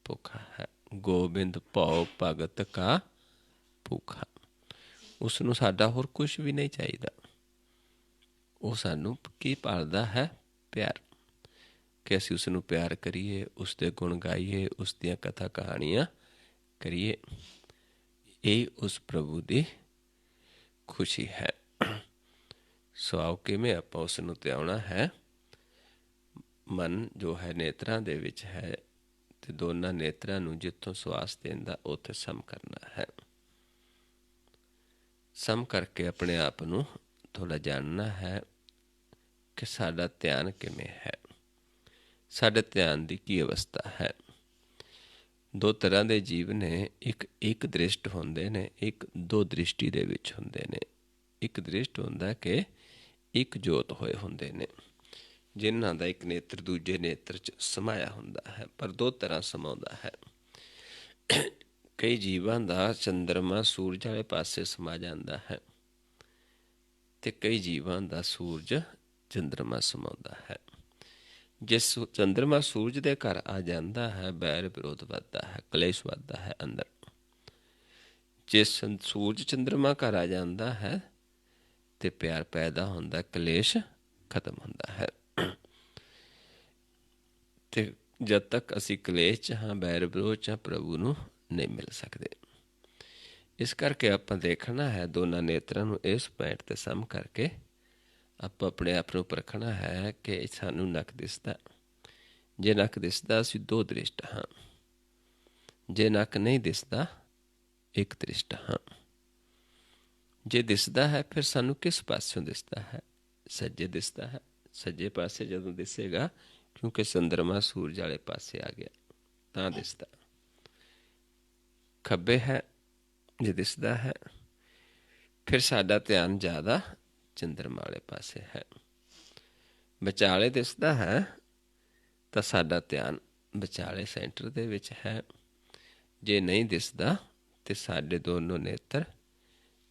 ਭੁੱਖਾ ਹੈ। ਗੋਬਿੰਦ ਭਉ ਭਗਤ ਕਾ ਭੁੱਖਾ। ਉਸ ਨੂੰ ਸਾਡਾ ਹੋਰ ਕੁਛ ਵੀ ਨਹੀਂ ਚਾਹੀਦਾ। ਉਹ ਸਾਨੂੰ ਕੀ ਭਾਲਦਾ ਹੈ? ਪਿਆਰ। ਕਿ ਅਸੀਂ ਉਸ ਨੂੰ ਪਿਆਰ ਕਰੀਏ, ਉਸ ਦੇ ਗੁਣ ਗਾਈਏ, ਉਸ ਦੀਆਂ ਕਥਾ ਕਹਾਣੀਆਂ ਕਰੀਏ। ਇਹ ਉਸ ਪ੍ਰਭੂ ਦੀ ਖੁਸ਼ੀ ਹੈ। ਸੋ ਆਓ ਕਿਵੇਂ ਆਪਾਂ ਉਸ ਨੂੰ ਧਿਆਉਣਾ ਹੈ? ਮਨ ਜੋ ਹੈ ਨੇਤਰਾਂ ਦੇ ਵਿੱਚ ਹੈ, ਤੇ ਦੋਨਾਂ ਨੇਤਰਾਂ ਨੂੰ ਜਿੱਥੋਂ ਸਵਾਸ ਦੇਂਦਾ ਉੱਥੇ ਸਮ ਕਰਨਾ ਹੈ। ਸਮ ਕਰਕੇ ਆਪਣੇ ਆਪ ਨੂੰ ਥੋੜ੍ਹਾ ਜਾਣਨਾ ਹੈ ਕਿ ਸਾਡਾ ਧਿਆਨ ਕਿਵੇਂ ਹੈ, ਸਾਡੇ ਧਿਆਨ ਦੀ ਕੀ ਅਵਸਥਾ ਹੈ। ਦੋ ਤਰ੍ਹਾਂ ਦੇ ਜੀਵ ਨੇ, ਇੱਕ ਦ੍ਰਿਸ਼ਟ ਹੁੰਦੇ ਨੇ, ਇੱਕ ਦੋ ਦ੍ਰਿਸ਼ਟੀ ਦੇ ਵਿੱਚ ਹੁੰਦੇ ਨੇ। ਇੱਕ ਦ੍ਰਿਸ਼ਟ ਹੁੰਦਾ ਕਿ ਇੱਕ ਜੋਤ ਹੋਏ ਹੁੰਦੇ ਨੇ, ਜਿਨ੍ਹਾਂ ਦਾ ਇੱਕ ਨੇਤਰ ਦੂਜੇ ਨੇਤਰ 'ਚ ਸਮਾਇਆ ਹੁੰਦਾ ਹੈ, ਪਰ ਦੋ ਤਰ੍ਹਾਂ ਸਮਾਉਂਦਾ ਹੈ। ਕਈ ਜੀਵਾਂ ਦਾ ਚੰਦਰਮਾ ਸੂਰਜ ਵਾਲੇ ਪਾਸੇ ਸਮਾ ਜਾਂਦਾ ਹੈ, ਅਤੇ ਕਈ ਜੀਵਾਂ ਦਾ ਸੂਰਜ ਚੰਦਰਮਾ ਸਮਾਉਂਦਾ ਹੈ। ਜਿਸ ਚੰਦਰਮਾ ਸੂਰਜ ਦੇ ਘਰ ਆ ਜਾਂਦਾ ਹੈ, ਬੈਰ ਵਿਰੋਧ ਵੱਧਦਾ ਹੈ, ਕਲੇਸ਼ ਵੱਧਦਾ ਹੈ ਅੰਦਰ। ਜਿਸ ਸੂਰਜ ਚੰਦਰਮਾ ਘਰ ਆ ਜਾਂਦਾ ਹੈ ਤੇ ਪਿਆਰ ਪੈਦਾ ਹੁੰਦਾ, ਕਲੇਸ਼ ਖਤਮ ਹੁੰਦਾ ਹੈ। ਤੇ ਜਦ ਤੱਕ ਅਸੀਂ ਕਲੇਸ਼ 'ਚ ਹਾਂ, ਬੈਰ ਵਿਰੋਧ 'ਚ ਹਾਂ, ਪ੍ਰਭੂ ਨੂੰ ਨਹੀਂ ਮਿਲ ਸਕਦੇ। ਇਸ ਕਰਕੇ ਆਪਾਂ ਦੇਖਣਾ ਹੈ ਦੋਨਾਂ ਨੇਤਰਾਂ ਨੂੰ ਇਸ ਪੁਆਇੰਟ 'ਤੇ ਸਮ ਕਰਕੇ ਆਪਾਂ ਆਪਣੇ ਆਪ ਨੂੰ ਪਰਖਣਾ ਹੈ ਕਿ ਸਾਨੂੰ ਨੱਕ ਦਿਸਦਾ। ਜੇ ਨੱਕ ਦਿਸਦਾ ਅਸੀਂ ਦੋ ਦ੍ਰਿਸ਼ਟ ਹਾਂ, ਜੇ ਨੱਕ ਨਹੀਂ ਦਿਸਦਾ ਇੱਕ ਦ੍ਰਿਸ਼ਟ ਹਾਂ। ਜੇ ਦਿਸਦਾ ਹੈ ਫਿਰ ਸਾਨੂੰ ਕਿਸ ਪਾਸਿਓਂ ਦਿਸਦਾ ਹੈ? ਸੱਜੇ ਦਿਸਦਾ ਹੈ। ਸੱਜੇ ਪਾਸੇ ਜਦੋਂ ਦਿਸੇਗਾ, ਕਿਉਂਕਿ ਚੰਦਰਮਾ ਸੂਰਜ ਵਾਲੇ ਪਾਸੇ ਆ ਗਿਆ ਤਾਂ ਦਿਸਦਾ। ਖੱਬੇ ਹੈ ਜੇ ਦਿਸਦਾ ਹੈ, ਫਿਰ ਸਾਡਾ ਧਿਆਨ ਜ਼ਿਆਦਾ ਚੰਦਰਮਾ ਵਾਲੇ ਪਾਸੇ ਹੈ। ਵਿਚਾਲੇ ਦਿਸਦਾ ਹੈ ਤਾਂ ਸਾਡਾ ਧਿਆਨ ਵਿਚਾਲੇ ਸੈਂਟਰ ਦੇ ਵਿੱਚ ਹੈ। ਜੇ ਨਹੀਂ ਦਿਸਦਾ ਤੇ ਸਾਡੇ ਦੋਨੋਂ ਨੇਤਰ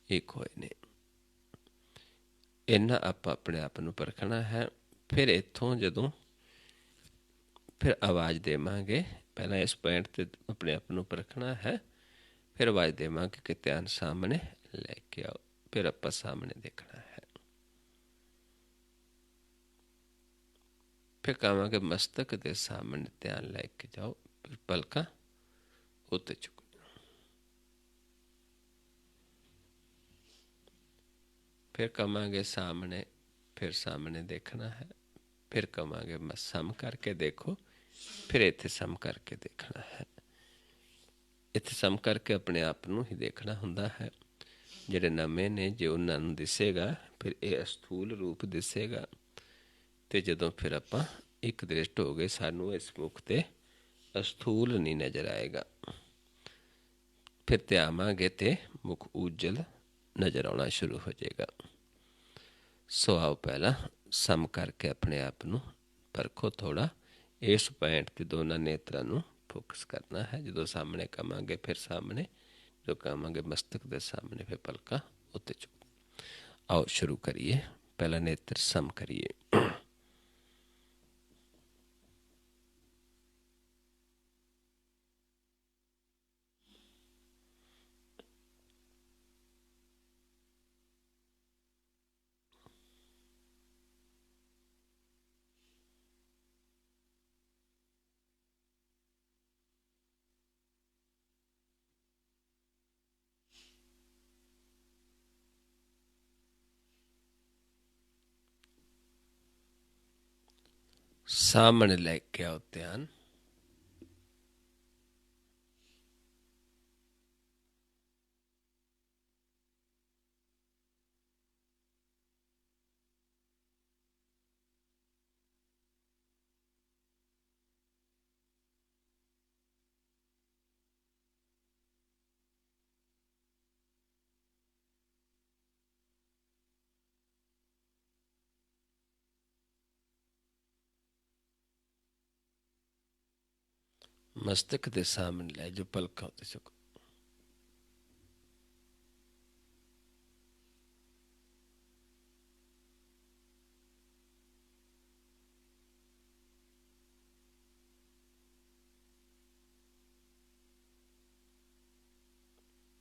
ਇੱਕ ਹੋਏ ਨੇ। ਇੰਨਾ ਆਪਾਂ ਆਪਣੇ ਆਪ ਨੂੰ ਪਰਖਣਾ ਹੈ। ਫਿਰ ਇੱਥੋਂ ਜਦੋਂ ਫਿਰ ਆਵਾਜ਼ ਦੇਵਾਂਗੇ, ਪਹਿਲਾਂ ਇਸ ਪੁਆਇੰਟ 'ਤੇ ਆਪਣੇ ਆਪ ਨੂੰ ਪਰਖਣਾ ਹੈ, ਫਿਰ ਆਵਾਜ਼ ਦੇਵਾਂਗੇ ਕਿ ਧਿਆਨ ਸਾਹਮਣੇ ਲੈ ਕੇ ਆਓ। ਫਿਰ ਆਪਾਂ ਸਾਹਮਣੇ ਦੇਖਣਾ ਹੈ। ਫਿਰ ਕਹਾਂਗੇ ਮਸਤਕ ਦੇ ਸਾਹਮਣੇ ਧਿਆਨ ਲੈ ਕੇ ਜਾਓ। ਫਿਰ ਪਲਕਾਂ ਉੱਤੇ ਚੁੱਕ। ਫਿਰ ਕਹਾਂਗੇ ਸਾਹਮਣੇ, ਫਿਰ ਸਾਹਮਣੇ ਦੇਖਣਾ ਹੈ। ਫਿਰ ਕਹਾਂਗੇ ਸਮ ਕਰਕੇ ਦੇਖੋ, ਫਿਰ ਇੱਥੇ ਸਮ ਕਰਕੇ ਦੇਖਣਾ ਹੈ। ਇੱਥੇ ਸਮ ਕਰਕੇ ਆਪਣੇ ਆਪ ਨੂੰ ਹੀ ਦੇਖਣਾ ਹੁੰਦਾ ਹੈ। ਜਿਹੜੇ ਨਵੇਂ ਨੇ ਜੇ ਉਹਨਾਂ ਨੂੰ ਦਿਸੇਗਾ, ਫਿਰ ਇਹ ਅਸਥੂਲ ਰੂਪ ਦਿਸੇਗਾ। ਅਤੇ ਜਦੋਂ ਫਿਰ ਆਪਾਂ ਇੱਕ ਦ੍ਰਿਸ਼ਟ ਹੋ ਗਏ, ਸਾਨੂੰ ਇਸ ਮੁੱਖ 'ਤੇ ਅਸਥੂਲ ਨਹੀਂ ਨਜ਼ਰ ਆਏਗਾ। ਫਿਰ ਧਿਆਵਾਂਗੇ ਤੇ ਮੁੱਖ ਉਜਲ ਨਜ਼ਰ ਆਉਣਾ ਸ਼ੁਰੂ ਹੋ ਜਾਏਗਾ। ਸੋ ਆਓ ਪਹਿਲਾਂ ਸਮ ਕਰਕੇ ਆਪਣੇ ਆਪ ਨੂੰ ਪਰਖੋ ਥੋੜ੍ਹਾ। ਇਸ ਪੁਆਇੰਟ 'ਤੇ ਦੋਨਾਂ ਨੇਤਰਾਂ ਨੂੰ ਫੋਕਸ ਕਰਨਾ ਹੈ। ਜਦੋਂ ਸਾਹਮਣੇ ਕਹਾਂਗੇ ਫਿਰ ਸਾਹਮਣੇ, ਜੋ ਕਹਾਂਗੇ ਮਸਤਕ ਦੇ ਸਾਹਮਣੇ, ਫਿਰ ਪਲਕਾਂ ਉੱਤੇ ਚੁੱਕ। ਆਓ ਸ਼ੁਰੂ ਕਰੀਏ। ਪਹਿਲਾ ਨੇਤਰ ਸਮ ਕਰੀਏ। ਸਾਹਮਣੇ ਲੈ ਕੇ ਆਓ ਧਿਆਨ। ਮਸਤਕ ਦੇ ਸਾਹਮਣੇ ਲੈ ਜੋ, ਪਲਕਾਂ ਉੱਤੇ ਚੁੱਕੋ।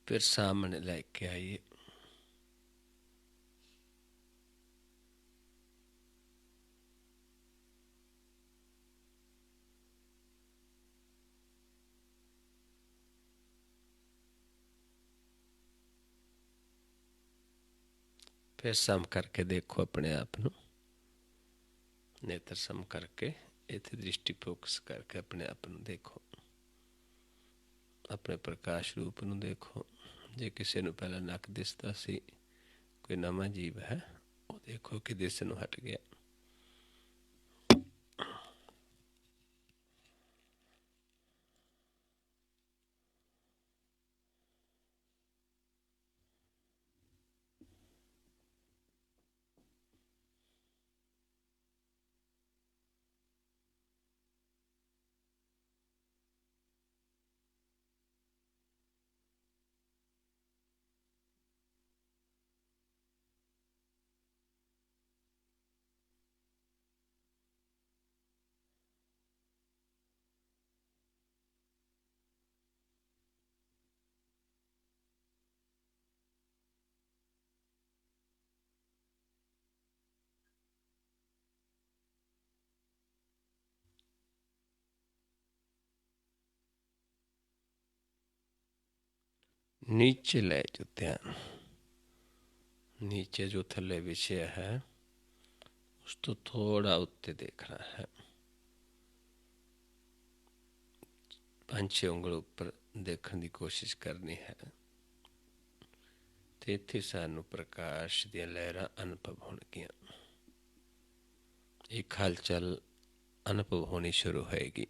फिर सामने लेके आइए। फिर सम करके देखो अपने आप ਨੂੰ। नेत्र सम करके इत्थे दृष्टि फोकस करके अपने आप ਨੂੰ देखो, अपने प्रकाश रूप ਨੂੰ देखो। जे किसी ਨੂੰ पहला नक दिसदा सी, कोई नवा जीव है, वो देखो कि दिसणों हट गया। नीचे ले जो ध्यान, नीचे जो थले विषय है उस तो थोड़ा उत्ते देखना है। 5-6 उंगल ऊपर देखने की कोशिश करनी है। ते इत्थे सानू प्रकाश दी लहरां अनुभव होणगियां, एक हलचल अनुभव होनी शुरू होएगी।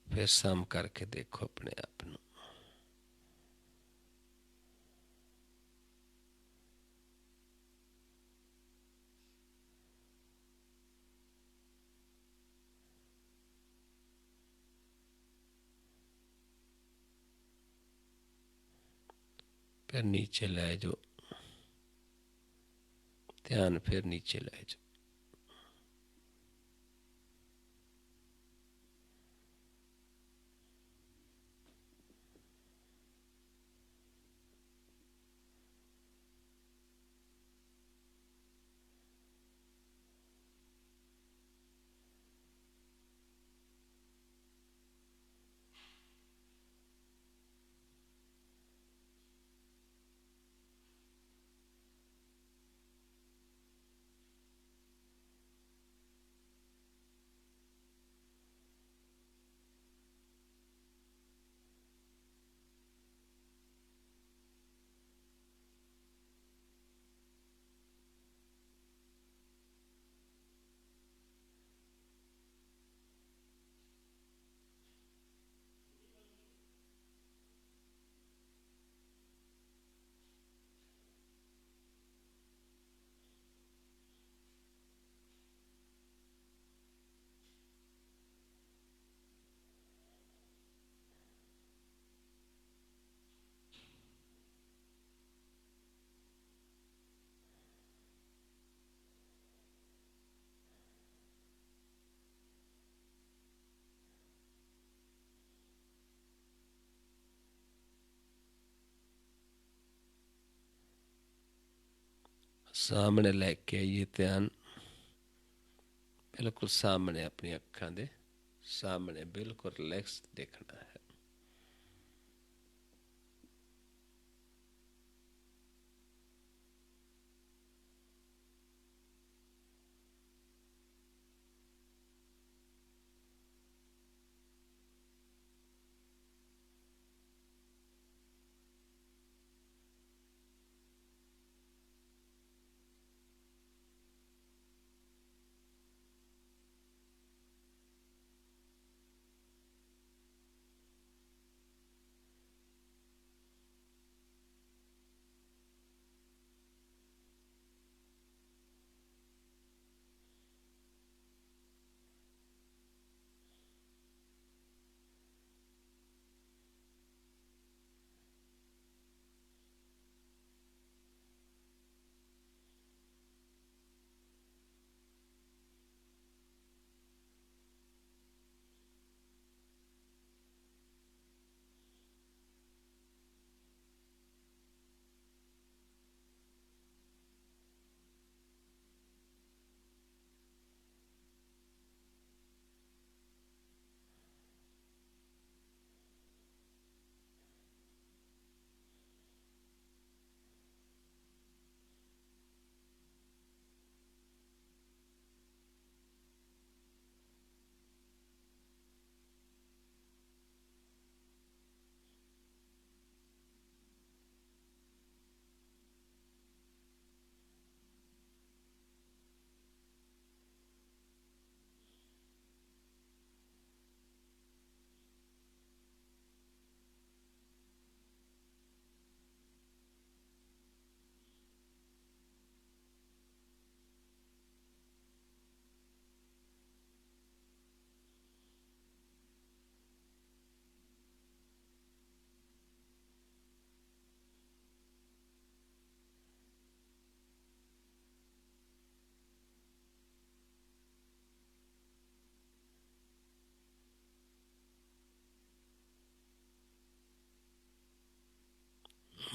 फिर सम करके देखो अपने आप ਨੂੰ। फिर नीचे ले जाओ ध्यान, फिर नीचे ले जाओ। सामने लैके आइए ध्यान, बिल्कुल सामने अपनी अखां दे सामने बिल्कुल रिलैक्स देखना है।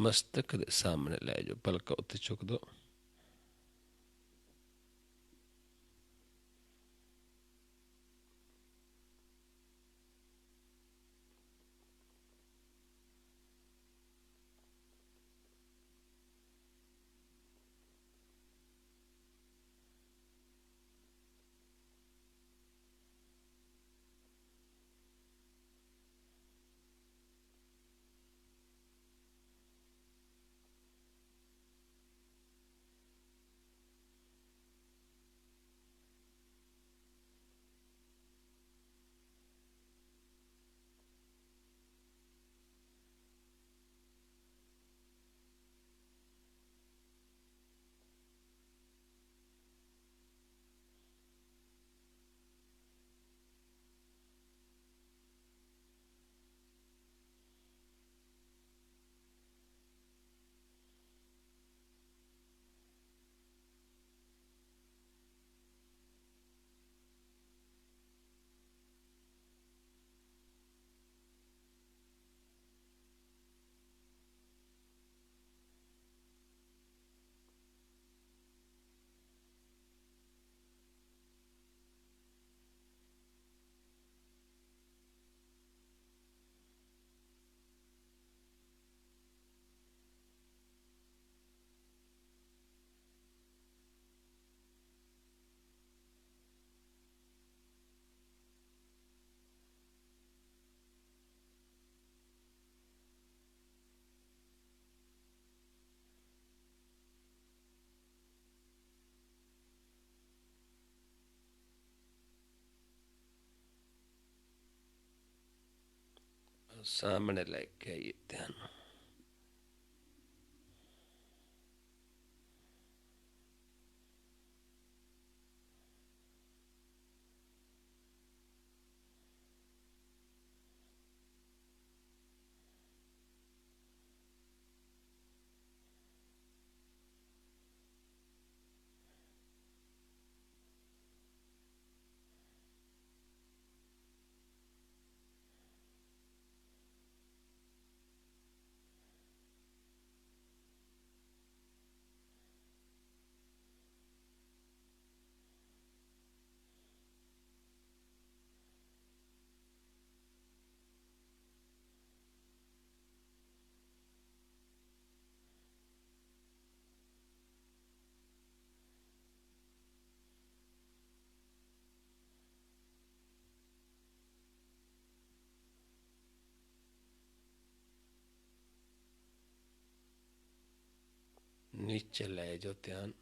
ਮਸਤਕ ਦੇ ਸਾਹਮਣੇ ਲੈ ਜਾਓ, ਪਲਕਾਂ ਉੱਤੇ ਚੁੱਕ ਦਿਓ। ਸਾਹਮਣੇ ਲੈ ਕੇ ਆਈਏ ਧਿਆਨ। नीचे ले जाओ ध्यान।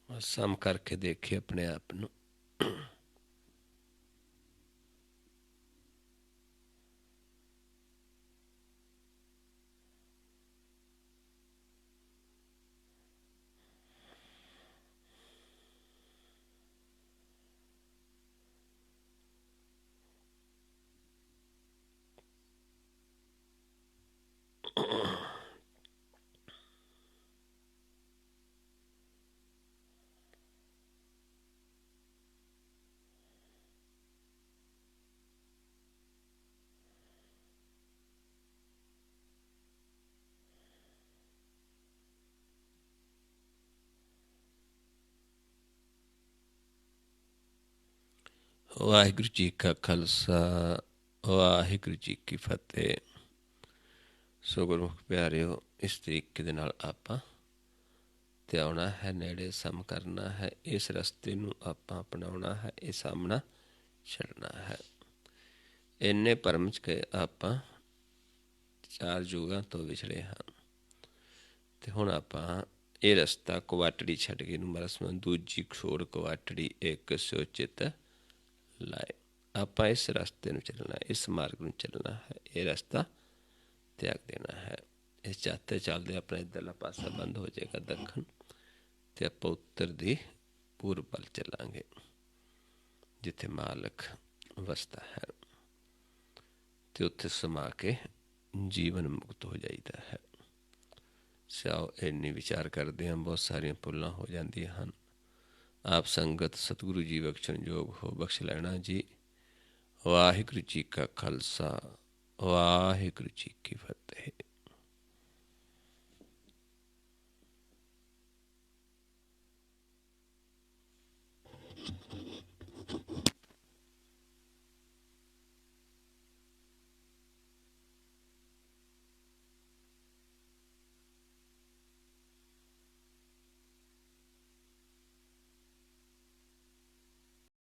सम करके देखिए अपने आप ਨੂੰ। ਵਾਹਿਗੁਰੂ ਜੀ ਕਾ ਖਾਲਸਾ, ਵਾਹਿਗੁਰੂ ਜੀ ਕੀ ਫਤਿਹ। ਸੋ ਗੁਰਮੁਖ ਪਿਆਰਿਓ, ਇਸ ਤਰੀਕੇ ਦੇ ਨਾਲ ਆਪਾਂ ਧਿਆਉਣਾ ਹੈ, ਨੇੜੇ ਸਮ ਕਰਨਾ ਹੈ। ਇਸ ਰਸਤੇ ਨੂੰ ਆਪਾਂ ਅਪਣਾਉਣਾ ਹੈ, ਇਹ ਸਾਹਮਣਾ ਛੱਡਣਾ ਹੈ। ਇੰਨੇ ਭਰਮ 'ਚ ਕੇ ਆਪਾਂ 4 ਯੁਗਾਂ ਤੋਂ ਵਿਛੜੇ ਹਾਂ ਅਤੇ ਹੁਣ ਆਪਾਂ ਇਹ ਰਸਤਾ ਕੁਆਟੜੀ ਛੱਡ ਕੇ ਨੂੰ ਮਰਸਮ ਦੂਜੀ ਛੋੜ ਕੁਆਟੜੀ ਇੱਕ ਸੋ ਚਿੱਤ ਲਾਏ। ਆਪਾਂ ਇਸ ਰਸਤੇ ਨੂੰ ਚੱਲਣਾ, ਇਸ ਮਾਰਗ ਨੂੰ ਚੱਲਣਾ ਹੈ, ਇਹ ਰਸਤਾ ਤਿਆਗ ਦੇਣਾ ਹੈ। ਇਸ ਚਾਹਤੇ ਚੱਲਦੇ ਆਪਣਾ ਇੱਧਰਲਾ ਪਾਸਾ ਬੰਦ ਹੋ ਜਾਏਗਾ ਦੱਖਣ, ਅਤੇ ਆਪਾਂ ਉੱਤਰ ਦੀ ਪੂਰਬ ਵੱਲ ਚੱਲਾਂਗੇ ਜਿੱਥੇ ਮਾਲਕ ਵਸਦਾ ਹੈ, ਅਤੇ ਉੱਥੇ ਸਮਾ ਕੇ ਜੀਵਨ ਮੁਕਤ ਹੋ ਜਾਈਦਾ ਹੈ। ਸਿਆਓ ਇੰਨੀ ਵਿਚਾਰ ਕਰਦੇ ਹਾਂ, ਬਹੁਤ ਸਾਰੀਆਂ ਭੁੱਲਾਂ ਹੋ ਜਾਂਦੀਆਂ ਹਨ। ਆਪ ਸੰਗਤ ਸਤਿਗੁਰੂ ਜੀ ਬਖਸ਼ਣ ਯੋਗ ਹੋ, ਬਖਸ਼ ਲੈਣਾ ਜੀ। ਵਾਹਿਗੁਰੂ ਜੀ ਕਾ ਖਾਲਸਾ, ਵਾਹਿਗੁਰੂ ਜੀ ਕੀ ਫਤਿਹ।